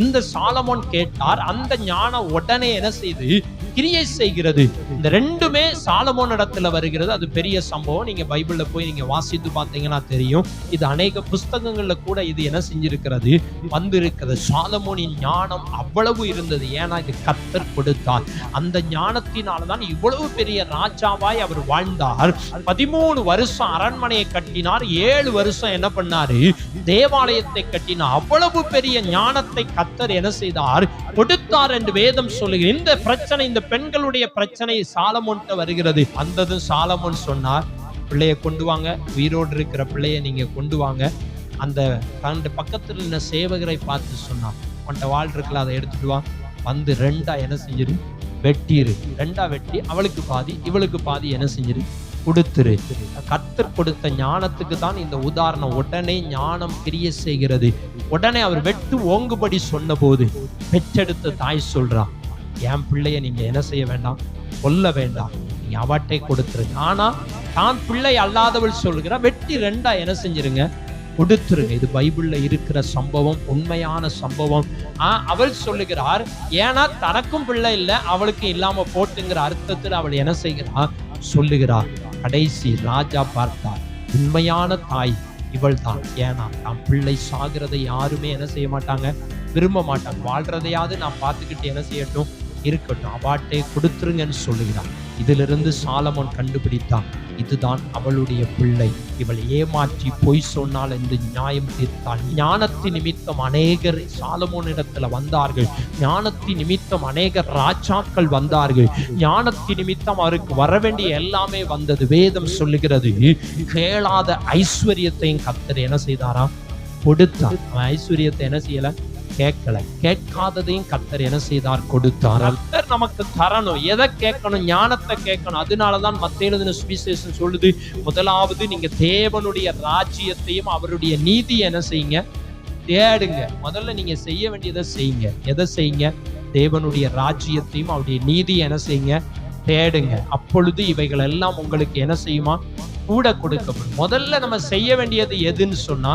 இந்த சாலமோன் கேட்டார். அந்த ஞானம் உடனே என்ன செய்து கிரியை செய்கிறது. இந்த ரெண்டுமே சாலமோன் இடத்துல வருகிறது. அது பெரிய சம்பவம். நீங்க பைபிள்ல போய் நீங்க வாசித்து பார்த்தீங்கன்னா தெரியும். இது அநேக புஸ்தகங்கள்ல கூட இது என்ன செஞ்சிருக்கிறது, வந்திருக்கிறது. சாலமோனின் ஞானம் அவ்வளவு இருந்தது. ஏன்னா இது கர்த்தர் கொடுத்தார். அந்த ஞானத்தினால்தான் இவ்வளவு பெரிய ராஜாவாய் அவர் வாழ்ந்தார். 13 வருஷம் அரண்மனையை கட்டினார். 7 வருஷம் என்ன பண்ணாரு, தேவாலயத்தை கட்டினார். அவ்வளவு பெரிய ஞானத்தை கர்த்தர் என்ன செய்தார், கொடுத்தார் என்று வேதம் சொல்லுகிறது. இந்த பிரச்சனை, இந்த பெண்களுடைய பிரச்சனை சாலமோன்ட்ட வருகிறது. வந்ததும் சாலமோன் சொன்னார், பிள்ளைய கொண்டு வாங்க, உயிரோடு இருக்கிற பிள்ளைய நீங்க கொண்டு வாங்க. அந்த பக்கத்தில் இருந்த சேவகரை பார்த்து சொன்னான், உன்ட்ட வாழ் இருக்குல்ல, அதை எடுத்துட்டு வா, வந்து 2ஆ என்ன செஞ்சிரு, வெட்டிரு. 2ஆ வெட்டி அவளுக்கு பாதி இவளுக்கு பாதி என்ன செஞ்சிரு, கொடுத்துரு. கர்த்தர் கொடுத்த ஞானத்துக்கு தான் இந்த உதாரணம். உடனே ஞானம் கிரியை செய்கிறது. உடனே அவர் வெட்டு ஓங்குபடி சொன்ன போது பெற்றெடுத்த தாய் சொல்றா, என் பிள்ளைய நீங்க என்ன செய்ய வேண்டாம், கொல்ல வேண்டாம், நீங்க அவட்டை கொடுத்துருங்க. ஆனா தான் பிள்ளை அல்லாதவள் சொல்லுகிறா, வெட்டி 2ஆ என்ன செஞ்சிருங்க, கொடுத்துருங்க. இது பைபிள்ல இருக்கிற சம்பவம், உண்மையான சம்பவம். அவள் சொல்லுகிறார், ஏன்னா தனக்கும் பிள்ளை இல்லை, அவளுக்கு இல்லாம போட்டுங்கிற அர்த்தத்தில் அவள் என்ன செய்கிறார், சொல்லுகிறார். கடைசி ராஜா பார்த்தார், உண்மையான தாய் இவள் தான். ஏன்னா தான் பிள்ளை சாகிறதை யாருமே என்ன செய்ய மாட்டாங்க, விரும்ப மாட்டாங்க. வாழ்றதையாவது நான் பார்த்துக்கிட்டு என்ன செய்யட்டும், இருக்கட்டும், அவாட்டை கொடுத்துருங்கன்னு சொல்லுகிறான். இதிலிருந்து சாலமோன் கண்டுபிடித்தான், இதுதான் அவளுடைய பிள்ளை. இவள் ஏமாற்றி பொய் சொன்னால் என்று நியாயம் தீர்த்தாள். ஞானத்தின் நிமித்தம் அநேகர் சாலமோனிடத்துல வந்தார்கள். ஞானத்தின் நிமித்தம் அநேகர் ராஜாக்கள் வந்தார்கள். ஞானத்தின் நிமித்தம் அவருக்கு வரவேண்டிய எல்லாமே வந்தது. வேதம் சொல்லுகிறது, கேளாத ஐஸ்வர்யத்தையும் கர்த்தர் என்ன செய்தாரா, கொடுத்தார். ஐஸ்வர்யத்தை என்ன செய்யல, கேட்கல. கேட்காததையும் கர்த்தர் என்ன செய்தார், கொடுத்தார். கர்த்தர் நமக்கு தரணும். எதை கேட்கணும், ஞானத்தை கேட்கணும். அதனாலதான் மத்தேயு எழுதின சுவிசேஷம் சொல்லுது, முதலாவது நீங்க தேவனுடைய ராஜ்யத்தையும் அவருடைய நீதியை என்ன செய்யுங்க, தேடுங்க. முதல்ல நீங்க செய்ய வேண்டியதை செய்யுங்க. எதை செய்யுங்க, தேவனுடைய ராஜ்யத்தையும் அவருடைய நீதியை என்ன செய்யுங்க, தேடுங்க. அப்பொழுது இவைகள் எல்லாம் உங்களுக்கு என்ன செய்யுமா, கூட கொடுக்கப்படும். முதல்ல நம்ம செய்ய வேண்டியது எதுன்னு சொன்னா,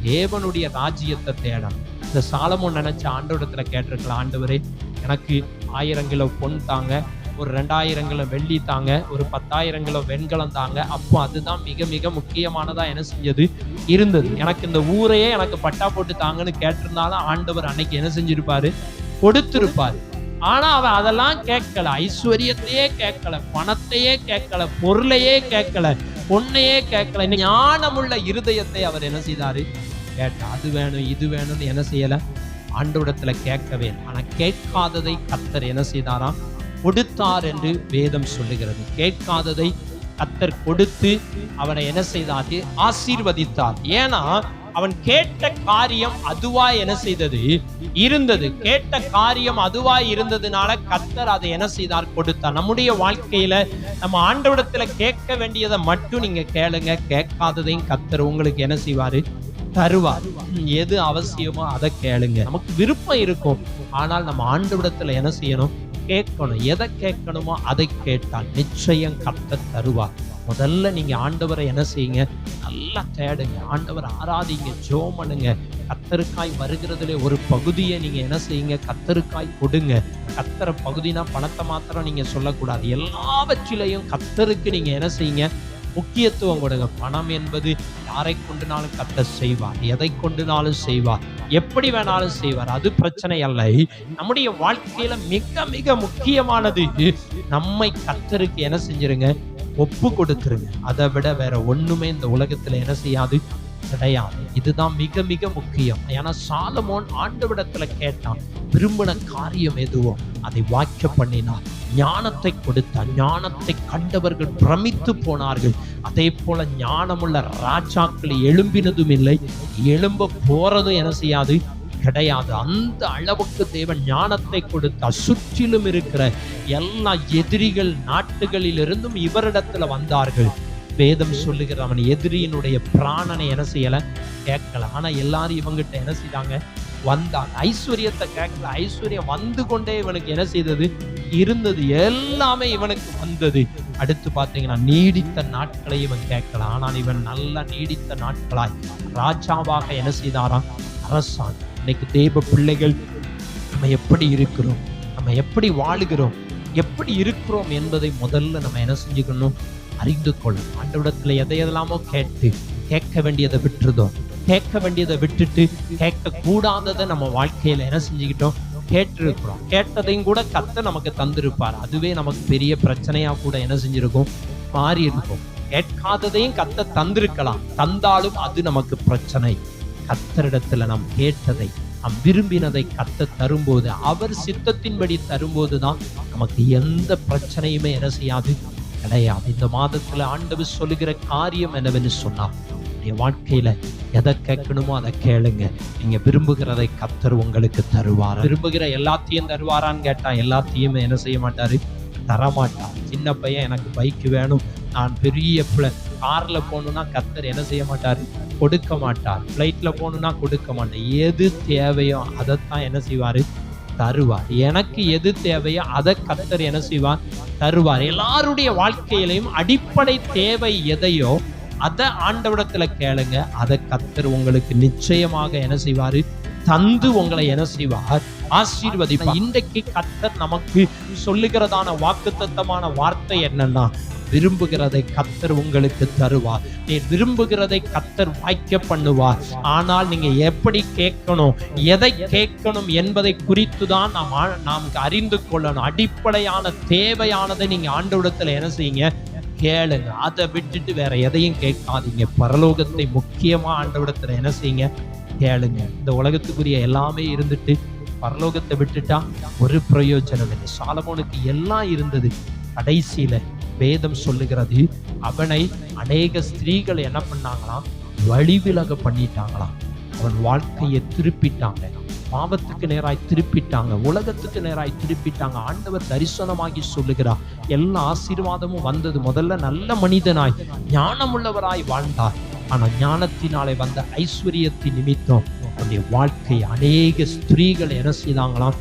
தேவனுடைய ராஜ்யத்தை தேடணும். இந்த சாலமோன் நினைச்ச ஆண்டவரிடத்துல கேட்டிருக்கலாம், ஆண்டவரே எனக்கு 1000 கிலோ பொன் தாங்க, ஒரு 2000 கிலோ வெள்ளி தாங்க, ஒரு 10,000 கிலோ வெண்கலம் தாங்க. அப்போ அதுதான் மிக மிக முக்கியமானதா என்ன செஞ்சது இருந்தது. எனக்கு இந்த ஊரையே எனக்கு பட்டா போட்டு தாங்கன்னு கேட்டிருந்தாலும் ஆண்டவர் அன்னைக்கு என்ன செஞ்சிருப்பாரு, கொடுத்திருப்பாரு. ஆனா அவன் அதெல்லாம் கேட்கல. ஐஸ்வர்யத்தையே கேட்கல, பணத்தையே கேட்கல, பொருளையே கேட்கல, பொண்ணையே கேட்கல. ஞானமுள்ள இருதயத்தை அவர் என்ன செய்தாரு, கேட்டா. அது வேணும் இது வேணும்னு என்ன செய்யல, ஆண்டவரிடத்துல கேட்கவே. ஆனா கேட்காததை கர்த்தர் என்ன செய்தாராம், கொடுத்தார் என்று வேதம் சொல்லுகிறது. கேட்காததை கர்த்தர் கொடுத்து அவனை என்ன செய்தார், ஆசீர்வதித்தார். ஏன்னா அவன் கேட்ட காரியம் அதுவா என்ன செய்தது இருந்தது. கேட்ட காரியம் அதுவா இருந்ததுனால கர்த்தர் அதை என்ன செய்தார், கொடுத்தார். நம்முடைய வாழ்க்கையில நம்ம ஆண்டவரிடத்துல கேட்க வேண்டியதை மட்டும் நீங்க கேளுங்க. கேட்காததையும் கர்த்தர் உங்களுக்கு என்ன செய்வாரு, தருவார். எது அவசியமோ அதை கேளுங்க. நமக்கு விருப்பம் இருக்கும், ஆனால் நம்ம ஆண்டவரிடத்துல என்ன செய்யணும், கேட்கணும். எதை கேட்கணுமோ அதை கேட்டால் நிச்சயம் கர்த்தர் தருவார். முதல்ல நீங்க ஆண்டவரை என்ன செய்யுங்க, நல்லா தேடுங்க. ஆண்டவர் ஆராதிங்க, ஜெபம் பண்ணுங்க. கர்த்தருக்காய் வருகிறதுல ஒரு பகுதியை நீங்க என்ன செய்யுங்க, கர்த்தருக்காய் கொடுங்க. கர்த்தரை பகுதினா பணத்தை மாத்திரம் நீங்க சொல்லக்கூடாது. எல்லாவற்றிலையும் கர்த்தருக்கு நீங்க என்ன செய்யுங்க, முக்கியத்துவம் கொடுங்க. பணம் என்பது யாரை கொண்டுனாலும் கர்த்தர் செய்வார், எதை கொண்டுனாலும் செய்வார், எப்படி வேணாலும் செய்வார். அது பிரச்சனை அல்ல. நம்முடைய வாழ்க்கையில மிக மிக முக்கியமானது, நம்மை கர்த்தருக்கு என்ன செஞ்சிருங்க, ஒப்பு கொடுத்துருங்க. அதை விட வேற ஒண்ணுமே இந்த உலகத்துல என்ன செய்யாது, கிடையாது. இதுதான் மிக மிக முக்கியம். ஏன்னா சாலமோன் ஆண்டவரிடத்துல கேட்டான், விரும்பின காரியம் எதுவோ அதை வாக்கிய பண்ணினார். ஞானத்தை கொடுத்தார். ஞானத்தை கண்டவர்கள் பிரமித்து போனார்கள். அதே போல ஞானமுள்ள ராஜாக்கள் எழும்பினதும் இல்லை, எழும்ப போறதும் என்ன செய்யாது, கிடையாது. அந்த அளவுக்கு தேவன் ஞானத்தை கொடுத்தார். சுற்றிலும் இருக்கிற எல்லா எதிரிகள் நாட்டுகளில் இருந்தும் இவரிடத்துல வந்தார்கள். வேதம் சொல்லுகிற அவன் எதிரியினுடைய பிராணனை என்ன செய்யல, கேட்கல. ஆனா எல்லாரும் இவங்கிட்ட என்ன செய்தாங்க, வந்தாங்க. ஐஸ்வர்யத்தை கேட்கல. ஐஸ்வர்யம் வந்து கொண்டே இவனுக்கு என்ன செய்தது, இருந்தது. எல்லாமே இவனுக்கு வந்தது. அடுத்து பார்த்தீங்கன்னா நீடித்த நாட்களை இவன் கேட்கல. ஆனால் இவன் நல்லா நீடித்த நாட்களாய் ராஜாவாக என்ன செய்தாராம், அரசாங்க. இன்னைக்கு தேவ பிள்ளைகள் நம்ம எப்படி இருக்கிறோம், நம்ம எப்படி வாழுகிறோம், எப்படி இருக்கிறோம் என்பதை முதல்ல நம்ம என்ன செஞ்சுக்கணும், அறிந்து கொள்ளும். ஆண்டவரிடத்துல எதையெல்லாமோ கேட்க வேண்டியதை விட்டுருதோம். கேட்க வேண்டியதை விட்டுட்டு கேட்க கூடாததை நம்ம வாழ்க்கையில என்ன செஞ்சுக்கிட்டோம், கேட்டிருக்கிறோம். கேட்டதையும் கூட கர்த்தர் நமக்கு தந்திருப்பார். அதுவே நமக்கு பெரிய பிரச்சனையா கூட என்ன செஞ்சிருக்கும், மாறி இருக்கும். கேட்காததையும் கர்த்தர் தந்திருக்கலாம். தந்தாலும் அது நமக்கு பிரச்சனை. கர்த்தரிடத்துல நாம் கேட்டதை, நாம் விரும்பினதை கர்த்தர் தரும்போது, அவர் சித்தத்தின்படி தரும்போதுதான் நமக்கு எந்த பிரச்சனையுமே என்ன செய்யாது, கிடையாது. இந்த மாதத்துல ஆண்டவர் சொல்லுகிற காரியம் என்னவென்னு சொன்னா, வாழ்க்கையில எதை கேட்கணுமோ அதை கேளுங்க. நீங்க விரும்புகிறதை கர்த்தர் உங்களுக்கு தருவார். விரும்புகிற எல்லாத்தையும் தருவாரான்னு கேட்டா எல்லாத்தையுமே என்ன செய்ய மாட்டாரு, தரமாட்டார். சின்ன பையன் எனக்கு பைக் வேணும், நான் பெரிய கார்ல போகணும்னா கர்த்தர் என்ன செய்ய மாட்டாரு, கொடுக்க மாட்டார். ஃப்ளைட்ல போகணும்னா கொடுக்க மாட்டார். எது தேவையோ அதைத்தான் என்ன செய்வாரு, தருவார். எனக்கு எது தேவையோ அதை கர்த்தர் என்ன செய்வார், தருவார். எல்லாருடைய வாழ்க்கையிலையும் அடிப்படை தேவை எதையோ அதை ஆண்டவரிடத்துல கேளுங்க. அதை கர்த்தர் உங்களுக்கு நிச்சயமாக என்ன செய்வாரு, தந்து உங்களை என்ன செய்வார், ஆசீர்வதிப்பார். இன்றைக்கு கர்த்தர் நமக்கு சொல்லுகிறதான வாக்குத்தத்தமான வார்த்தை என்னன்னா, விரும்புகிறதை கர்த்தர் உங்களுக்கு தருவார். நீ விரும்புகிறதை கர்த்தர் வாய்க்க பண்ணுவார். ஆனால் நீங்க எப்படி கேட்கணும், எதை கேட்கணும் என்பதை குறித்து தான் நாம் அறிந்து கொள்ளணும். அடிப்படையான தேவையானதை நீங்க ஆண்டவரிடத்துல என்ன செய்யுங்க, கேளுங்க. அதை விட்டுட்டு வேற எதையும் கேட்காதீங்க. பரலோகத்தை முக்கியமா ஆண்டவரிடத்துல என்ன செய்யுங்க, கேளுங்க. இந்த உலகத்துக்குரிய எல்லாமே இருந்துட்டு பரலோகத்தை விட்டுட்டா ஒரு பிரயோஜனம் இல்லை. சாலமோனுக்கு எல்லாம் இருந்தது. கடைசியில வேதம் சொல்லுகிறது, அவனை அநேக ஸ்திரீகள் என்ன பண்ணாங்களாம், வழிவிலக பண்ணிட்டாங்களாம். அவன் வாழ்க்கையை திருப்பிட்டாங்க, பாவத்துக்கு நேராய் திருப்பிட்டாங்க, உலகத்துக்கு நேராய் திருப்பிட்டாங்க. ஆண்டவர் தரிசனமாகி சொல்லுகிறார், எல்லா ஆசீர்வாதமும் வந்தது. முதல்ல நல்ல மனிதனாய் ஞானமுள்ளவராய் வாழ்ந்தார். ஆனா ஞானத்தினாலே வந்த ஐஸ்வர்யத்தின் நிமித்தம் அவருடைய வாழ்க்கை அநேக ஸ்திரீகள் என்ன செய்தாங்களாம்,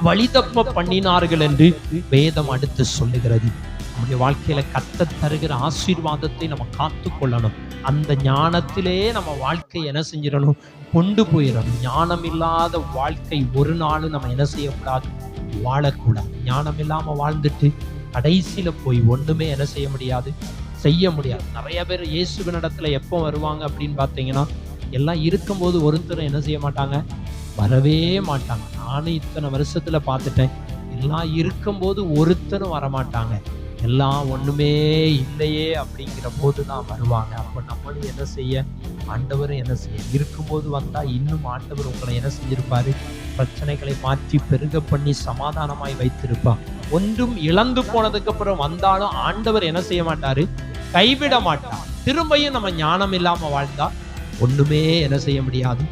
வழிதப்ப பண்ணினார்கள் என்று வேதம் அடுத்து சொல்லுகிறது. நம்முடைய வாழ்க்கையில கர்த்தர் தருகிற ஆசீர்வாதத்தை நம்ம காத்து கொள்ளணும். அந்த ஞானத்திலே நம்ம வாழ்க்கை என்ன செஞ்சிடணும், கொண்டு போயிடணும். ஞானம் இல்லாத வாழ்க்கை ஒரு நாளும் நம்ம என்ன செய்யக்கூடாது, வாழக்கூடாது. ஞானம் இல்லாம வாழ்ந்துட்டு கடைசியில போய் ஒண்ணுமே என்ன செய்ய முடியாது, செய்ய முடியாது. நிறைய பேர் இயேசுவினிடத்துல எப்போ வருவாங்க அப்படின்னு பார்த்தீங்கன்னா, எல்லாம் இருக்கும்போது ஒருத்தரும் என்ன செய்ய மாட்டாங்க, வரவே மாட்டாங்க. நானும் இத்தனை வருஷத்துல பார்த்துட்டேன். எல்லாம் இருக்கும்போது ஒருத்தரும் வரமாட்டாங்க. எல்லாம் ஒண்ணுமே இல்லையே அப்படிங்கிற போது தான் வருவாங்க. அப்போ நம்மளும் என்ன செய்ய, ஆண்டவரும் என்ன செய்ய, இருக்கும்போது வந்தா இன்னும் ஆண்டவர் உங்களை என்ன செஞ்சிருப்பாரு, பிரச்சனைகளை மாற்றி பெருக பண்ணி சமாதானமாய் வைத்திருப்பார். ஒன்றும் இழந்து போனதுக்கு அப்புறம் வந்தாலும் ஆண்டவர் என்ன செய்ய மாட்டாரு, கைவிட மாட்டார். திரும்பியும் நம்ம ஞானம் இல்லாம வாழ்ந்தா ஒண்ணுமே என்ன செய்ய முடியாது,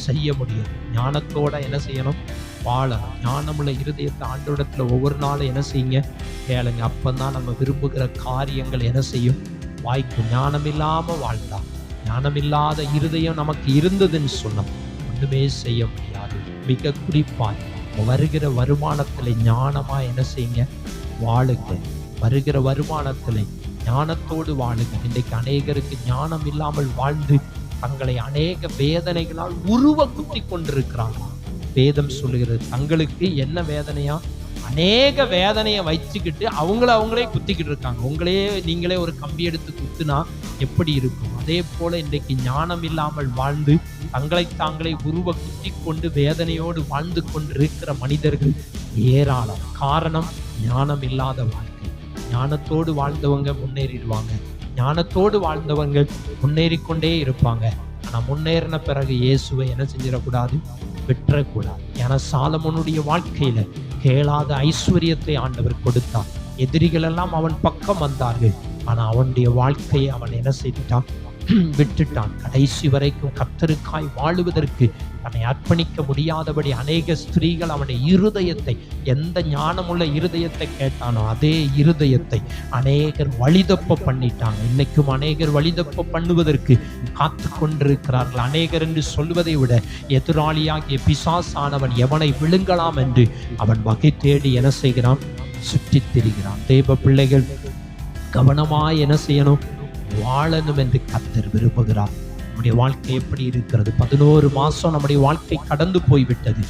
செய்ய முடியும். ஞானத்தோட என்ன செய்யணும், வாழணும். ஞானமுள்ள இருதயத்தை ஆண்டவரிடத்துல ஒவ்வொரு நாளும் என்ன செய்யுங்க, கேளுங்க. அப்பந்தான் நம்ம விரும்புகிற காரியங்கள் என்ன செய்யும், வாய்க்கும். ஞானம் இல்லாம வாழ்ந்தா, ஞானம் இல்லாத இருதயம் நமக்கு இருந்ததுன்னு சொன்னோம், ஒண்ணுமே செய்ய முடியாது. மிக குறிப்பாய் வருகிற வருமானத்துல ஞானமா என்ன செய்யுங்க, வாழுங்க. வருகிற வருமானத்துல ஞானத்தோடு வாழுங்க. இன்றைக்கு அநேகருக்கு ஞானம் இல்லாமல் வாழ்ந்து தங்களை அநேக வேதனைகளால் உருவ குத்தி கொண்டிருக்கிறாங்க. வேதம் சொல்லுகிறது, தங்களுக்கு என்ன வேதனையா, அநேக வேதனையை வச்சுக்கிட்டு அவங்களே குத்திக்கிட்டு இருக்காங்க. நீங்களே ஒரு கம்பி எடுத்து குத்துனா எப்படி இருக்கும்? அதே போல இன்றைக்கு ஞானம் இல்லாமல் வாழ்ந்து தங்களை தாங்களே உருவ குத்தி கொண்டு வேதனையோடு வாழ்ந்து கொண்டிருக்கிற மனிதர்கள் ஏராளம். காரணம், ஞானம் இல்லாத வாழ்க்கை. ஞானத்தோடு வாழ்ந்தவங்க முன்னேறிடுவாங்க. ஞானத்தோடு வாழ்ந்தவங்க முன்னேறிக்கொண்டே இருப்பாங்க. ஆனா முன்னேறின பிறகு இயேசுவை என்ன செஞ்சிடக்கூடாது, விட்டுறக்கூடாது. ஏன்னா சாலமோனுடைய வாழ்க்கையில கேளாத ஐஸ்வர்யத்தை ஆண்டவர் கொடுத்தார். எதிரிகள் எல்லாம் அவன் பக்கம் வந்தார்கள். ஆனா அவனுடைய வாழ்க்கையை அவன் என்ன செய்துட்டான், விட்டுட்டான். கடைசி வரைக்கும் கர்த்தருக்காய் வாழுவதற்கு தன்னை அர்ப்பணிக்க முடியாதபடி அநேக ஸ்திரீகள் அவனுடைய இருதயத்தை, எந்த ஞானமுள்ள இருதயத்தை கேட்டானோ அதே இருதயத்தை அநேகர் வழிதப்ப பண்ணிட்டாங்க. இன்னைக்கும் அநேகர் வழிதப்ப பண்ணுவதற்கு காத்து கொண்டிருக்கிறார்கள். அநேகர் என்று சொல்வதை விட எதிராளியாகிய பிசாசானவன் எவனை விழுங்கலாம் என்று அவன் வகை தேடி என்ன செய்கிறான்? சுற்றித் திரிகிறான். தேவ பிள்ளைகள் கவனமாய் என்ன செய்யணும்? வாழணும் என்று கர்த்தர் விரும்புகிறார். நம்முடைய வாழ்க்கை எப்படி இருக்கிறது? 11 மாசம் நம்முடைய வாழ்க்கை கடந்து போய்விட்டது.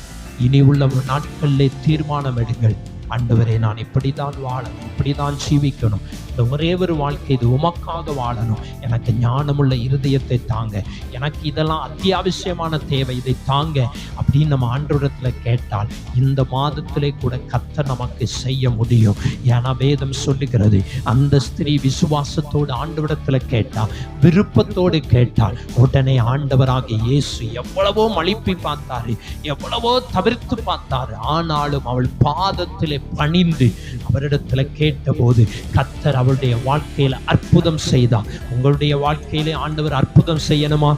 இனி உள்ள நாட்களிலே தீர்மானம் எடுங்கள். ஆண்டவரே, நான் இப்படிதான் வாழணும், இப்படிதான் ஜீவிக்கணும், இந்த ஒரே ஒரு வாழ்க்கை இது உமக்காக வாழணும், எனக்கு ஞானமுள்ள இருதயத்தை தாங்க, எனக்கு இதெல்லாம் அத்தியாவசியமான தேவை, இதை தாங்க அப்படின்னு நம்ம ஆண்டவரிடத்தில் கேட்டால் இந்த மாதத்திலே கூட கர்த்தர் நமக்கு செய்ய முடியும். ஏன்னா வேதம் சொல்லுகிறது, அந்த ஸ்திரீ விசுவாசத்தோடு ஆண்டவரிடத்தில் கேட்டால், விருப்பத்தோடு கேட்டால், உடனே ஆண்டவராகிய இயேசு எவ்வளவோ மழுப்பி பார்த்தாரு, எவ்வளவோ தவிர்த்து பார்த்தாரு. ஆனாலும் அவள் பாதத்திலே பணிந்து அவரிடத்துல கேட்டபோது கர்த்தர் அவளுடைய வாழ்க்கையில அற்புதம் செய்தார். உங்களுடைய வாழ்க்கையிலே ஆண்டவர் அற்புதம் செய்யணுமா?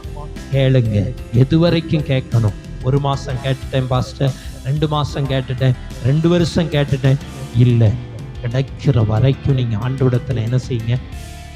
கேளுங்க. எது வரைக்கும் கேட்கணும்? 1 மாசம் கேட்டுட்டேன் பாஸ்டர், 2 மாசம் கேட்டுட்டேன், 2 வருஷம் கேட்டுட்டேன், இல்லை, கிடைக்கிற வரைக்கும் நீங்க ஆண்டவரிடத்துல என்ன செய்யுங்க?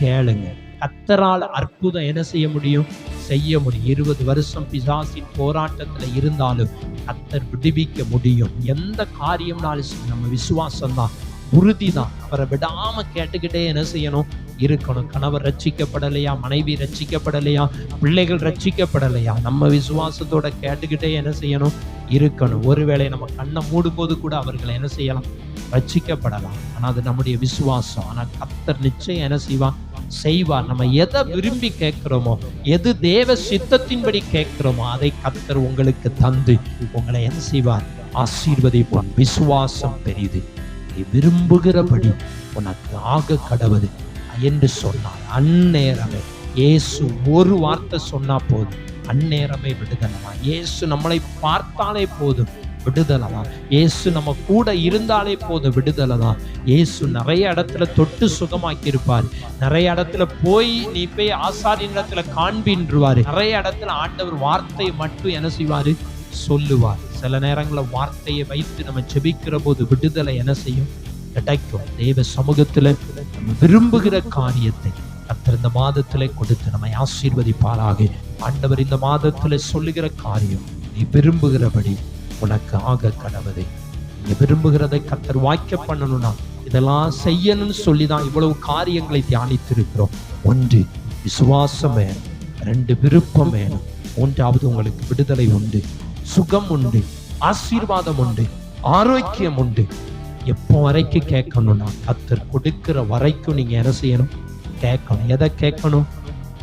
கேளுங்க. கர்த்தரால் அற்புதம் என்ன செய்ய முடியும்? செய்ய முடியும். 20 வருஷம் பிசாசின் போராட்டத்துல இருந்தாலும் கர்த்தர் விடுவிக்க முடியும். எந்த காரியம்னாலும் நம்ம விசுவாசம் தான், உறுதி தான். அவரை விடாம கேட்டுக்கிட்டே என்ன செய்யணும்? இருக்கணும். கணவர் ரட்சிக்கப்படலையா, மனைவி ரட்சிக்கப்படலையா, பிள்ளைகள் ரட்சிக்கப்படலையா, நம்ம விசுவாசத்தோட கேட்டுக்கிட்டே என்ன செய்யணும்? இருக்கணும். ஒருவேளை நம்ம கண்ணை மூடும்போது கூட அவர்களை என்ன செய்யலாம்? ரட்சிக்கப்படலாம். ஆனா அது நம்முடைய விசுவாசம். ஆனா கர்த்தர் நிச்சயம் என்ன செய்வான்? செய்வார். நம்ம எதை விரும்பி கேட்கிறோமோ, எது தேவ சித்தத்தின்படி கேட்கிறோமோ அதை கர்த்தர் உங்களுக்கு தந்து உங்களை என்ன செய்வார்? ஆசீர்வதிப்பார். விசுவாசம் பெரிது, நீ விரும்புகிறபடி உனக்கு ஆக கடவுது என்று சொன்னார். அந்நேரமே இயேசு ஒரு வார்த்தை சொன்னா போதும், அந்நேரமே விடுதலை. இயேசு நம்மளை பார்த்தாலே போதும், விடுதலை தான். இயேசு நம்ம கூட இருந்தாலே போதும், விடுதலை தான். இயேசு நிறைய இடத்துல தொட்டு சுகமாக்கி இருப்பார். நிறைய இடத்துல நீ போய் ஆசாரியின் இடத்துல காண்பின்றுவாரு. நிறைய இடத்துல ஆண்டவர் வார்த்தை மட்டும் என்ன செய்வாரு? சொல்லுவார். சில நேரங்களில் வார்த்தையை வைத்து நம்ம ஜெபிக்கிற போது விடுதலை என்ன செய்யும்? கிடைக்கும். தேவ சமூகத்துல நம்ம விரும்புகிற காரியத்தை கர்த்தர் இந்த மாதத்திலே கொடுத்து நம்மை ஆசீர்வதிப்பாராக. ஆண்டவர் இந்த மாதத்திலே சொல்லுகிற காரியம், நீ விரும்புகிறபடி உனக்கு ஆக கடவுது. நீ விரும்புகிறதை கர்த்தர் வாய்க்க பண்ணணும்னா இதெல்லாம் செய்யணும்னு சொல்லிதான் இவ்வளவு காரியங்களை தியானித்து இருக்கிறோம். 1 விசுவாசம் வேணும், 2 விருப்பம் வேணும், 3வது உங்களுக்கு விடுதலை உண்டு, சுகம் உண்டு, ஆசீர்வாதம் உண்டு, ஆரோக்கியம் உண்டு. எப்போ வரைக்கும் கேட்கணும்னா கர்த்தர் கொடுக்கிற வரைக்கும் நீங்க என்ன செய்யணும்? கேட்கணும். எதை கேட்கணும்?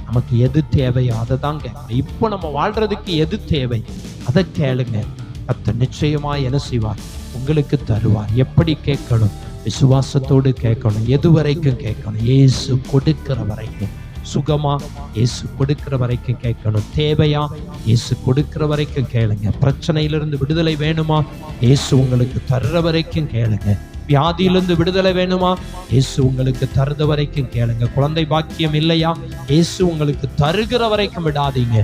நமக்கு எது தேவையோ அதை தான் கேட்கணும். இப்போ நம்ம வாழ்றதுக்கு எது தேவை அதை கேளுங்க. கர்த்தர் நிச்சயமா என்ன செய்வார்? உங்களுக்கு தருவார். எப்படி கேட்கணும்? விசுவாசத்தோடு கேட்கணும். எது வரைக்கும் கேட்கணும்? இயேசு கொடுக்கிற வரைக்கும். சுகமா? இயேசு கொடுக்கிற வரைக்கும் கேட்கணும். தேவையா? இயேசு கொடுக்கிற வரைக்கும் கேளுங்க. பிரச்சனையிலிருந்து விடுதலை வேணுமா? இயேசு உங்களுக்கு தர்ற வரைக்கும் கேளுங்க. வியாதியிலிருந்து விடுதலை வேணுமா? இயேசு உங்களுக்கு தருத வரைக்கும் கேளுங்க. குழந்தை பாக்கியம் இல்லையா? இயேசு உங்களுக்கு தருகிற வரைக்கும் விடாதீங்க.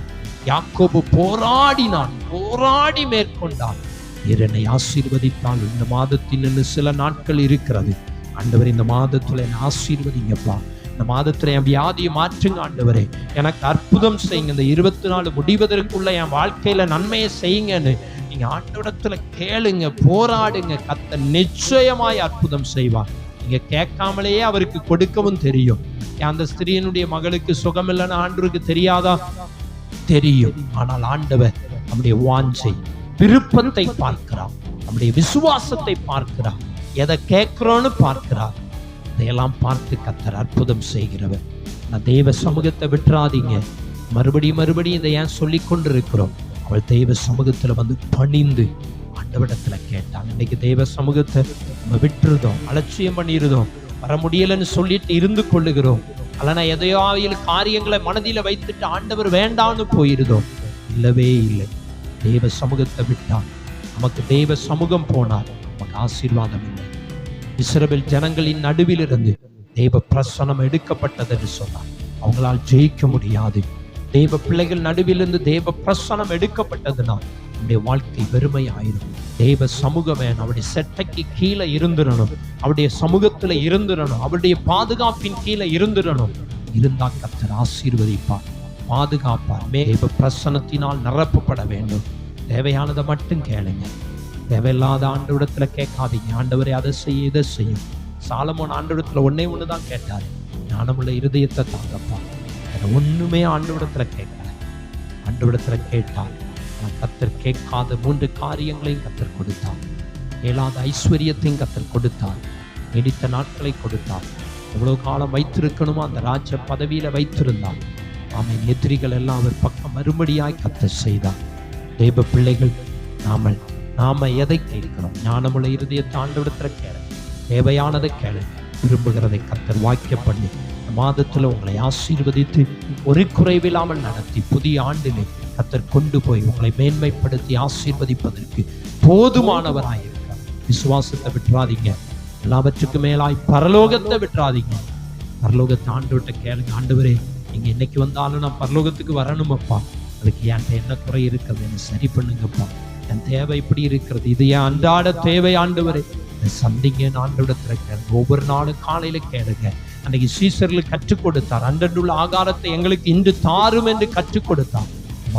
யாக்கோபு போராடினான், போராடி மேற்கொண்டான். என்னை ஆசீர்வதித்தால் இந்த மாதத்தில் இன்னும் சில நாட்கள் இருக்கிறது. ஆண்டவரே, இந்த மாதத்துல என்னை ஆசீர்வதிங்கப்பா. இந்த மாதத்துல என் வியாதியை மாற்றுங்க ஆண்டவரே. எனக்கு அற்புதம் செய்யுங்க. இந்த 24 முடிவதற்குள்ள என் வாழ்க்கையில நன்மையை செய்யுங்கன்னு நீங்க ஆண்டவரிடத்துல கேளுங்க, போராடுங்க. கர்த்தர் நிச்சயமாய் அற்புதம் செய்வார். நீங்க கேட்காமலேயே அவருக்கு கொடுக்கவும் தெரியும். அந்த ஸ்திரீனுடைய மகளுக்கு சுகம் இல்லைன்னு ஆண்டவருக்கு தெரியாதா? தெரியும். ஆனால் ஆண்டவர் நம்முடைய வாஞ்சை, விருப்பத்தை பார்க்கிறார், நம்முடைய விசுவாசத்தை பார்க்கிறார், எதை கேட்கிறோன்னு பார்க்கிறார். இதையெல்லாம் பார்த்து கர்த்தர் அற்புதம் செய்கிறவர். நான் தெய்வ சமூகத்தை விட்டுறாதீங்க. மறுபடியும் இதை ஏன் சொல்லி கொண்டு இருக்கிறோம்? அவள் தெய்வ சமூகத்துல வந்து பணிந்து ஆண்டவரிடத்துல கேட்டாங்க. இன்னைக்கு தெய்வ சமூகத்தை நம்ம விட்டுருதோம், அலட்சியம் பண்ணிருதோம், வர முடியலன்னு சொல்லிட்டு இருந்து கொள்ளுகிறோம். அல்லனா எதையோ காரியங்களை மனதில வைத்துட்டு ஆண்டவர் வேண்டான்னு போயிருதோம். இல்லவே இல்லை. தெய்வ சமூகத்தை விட்டால் நமக்கு தெய்வ சமூகம் போனால் நமக்கு ஆசீர்வாதம் இல்லை. இஸ்ரவேல் ஜனங்களின் நடுவில் இருந்து தெய்வ பிரசனம் எடுக்கப்பட்டது என்று சொன்னார். அவங்களால் ஜெயிக்க முடியாது. தேவ பிள்ளைகள் நடுவிலிருந்து தேவ பிரசனம் எடுக்கப்பட்டதுனால் நம்முடைய வாழ்க்கை வெறுமையாயிரும். தேவ சமூகம் வேணும். அவருடைய செட்டைக்கு கீழே இருந்துடணும், அவருடைய சமூகத்துல இருந்துடணும், அவருடைய பாதுகாப்பின் கீழே இருந்துடணும். இருந்தா கர்த்தர் ஆசீர்வதிப்பார், பாதுகாப்பார். தேவ பிரசனத்தினால் நிரப்பப்பட வேண்டும். தேவையானதை மட்டும் கேளுங்க, தேவையில்லாத ஆண்டவரிடத்துல கேட்காதீங்க. ஆண்டவரே அதை செய்ய இதை செய்யும். சாலமோன் ஆண்டவரிடத்துல ஒண்ணுதான் கேட்டாரு, ஞானமுள்ள இருதயத்தை தாங்கப்பா. ஒண்ணுமே ஆண்டவரிடத்துல கேட்கல. ஆண்டவரிடத்துல கேட்டார், கர்த்தர் கேட்காத 3 காரியங்களையும் கர்த்தர் கொடுத்தார். கேளாத ஐஸ்வர்யத்தையும் கர்த்தர் கொடுத்தார். நீடித்த நாட்களை கொடுத்தார். எவ்வளவு காலம் வைத்திருக்கணுமோ அந்த ராஜ்ய பதவியில வைத்திருந்தார். ஆமென். எதிரிகள் எல்லாம் அவர் பக்கம் மறுபடியாய் கர்த்தர் செய்தார். தேவ பிள்ளைகள் நாம எதை கேட்கிறோம்? ஞானமுள்ள இருதயத்தை ஆண்டவரிடத்துல கேளுங்க, தேவையானதை கேளுங்க. விரும்புகிறதை கர்த்தர் வாக்கிய பண்ணி மாதத்துல உங்களை ஆசீர்வதித்து ஒரு குறைவில்லாமல் நடத்தி புதிய ஆண்டிலே கர்த்தர் கொண்டு போய் உங்களை மேன்மைப்படுத்தி ஆசீர்வதிப்பதற்கு போதுமானவராயிருக்கிறார். விசுவாசத்தை விட்டுறாதீங்க. எல்லாவற்றுக்கும் மேலாய் பரலோகத்தை விட்டுறாதீங்க. பரலோகத்தை ஆண்டவர்கிட்ட கேளுங்க. ஆண்டவரே, நீங்க இன்னைக்கு வந்தாலும் நான் பரலோகத்துக்கு வரணுமப்பா, அதுக்கு என்கிட்ட என்ன குறை இருக்கிறது, என்ன சரி பண்ணுங்கப்பா. என் தேவை இப்படி இருக்கிறது, இது என் அன்றாட தேவை ஆண்டவரே, சந்திங்கன்னு ஆண்டவரிடத்துல கேளுங்க. ஒவ்வொரு நாளும் காலையில கேளுங்க. அன்னைக்கு சீசர்களுக்கு கற்றுக் கொடுத்தார், அன்றன்றுள்ள ஆகாரத்தை எங்களுக்கு இன்று தாரும் என்று கற்றுக் கொடுத்தார்.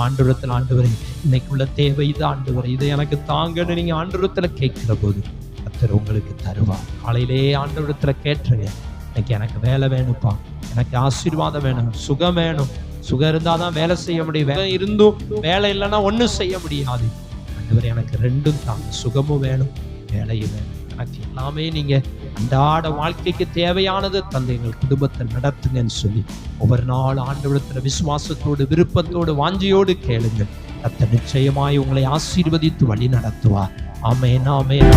ஆண்டவரிடத்துல, ஆண்டவரே இன்னைக்கு உள்ள தேவை இது ஆண்டவரே, இதை எனக்கு தாங்கன்னு நீங்க ஆண்டவரிடத்துல கேட்கிற போது கர்த்தர் உங்களுக்கு தருவார். காலையிலே ஆண்டவரிடத்துல கேட்டுருங்க, இன்னைக்கு எனக்கு வேலை வேணும்ப்பா, எனக்கு ஆசீர்வாதம் வேணும், சுகம் வேணும். சுகம் இருந்தாதான் வேலை செய்ய முடியும். வேலை இருந்தும் வேலை இல்லைன்னா ஒன்றும் செய்ய முடியாது. ஆண்டவரே எனக்கு 2ம் தாங்க, சுகமும் வேணும், வேலையும் வேணும். எனக்கு எல்லாமே நீங்க அன்றாட வாழ்க்கைக்கு தேவையானது தந்தை எங்கள் குடும்பத்தை நடத்துங்கன்னு சொல்லி ஒவ்வொரு நாள் ஆண்டவரிடத்துல விசுவாசத்தோடு விருப்பத்தோடு வாஞ்சியோடு கேளுங்கள். கர்த்தர் நிச்சயமாய் உங்களை ஆசீர்வதித்து வழி நடத்துவார். ஆமென், ஆமென்.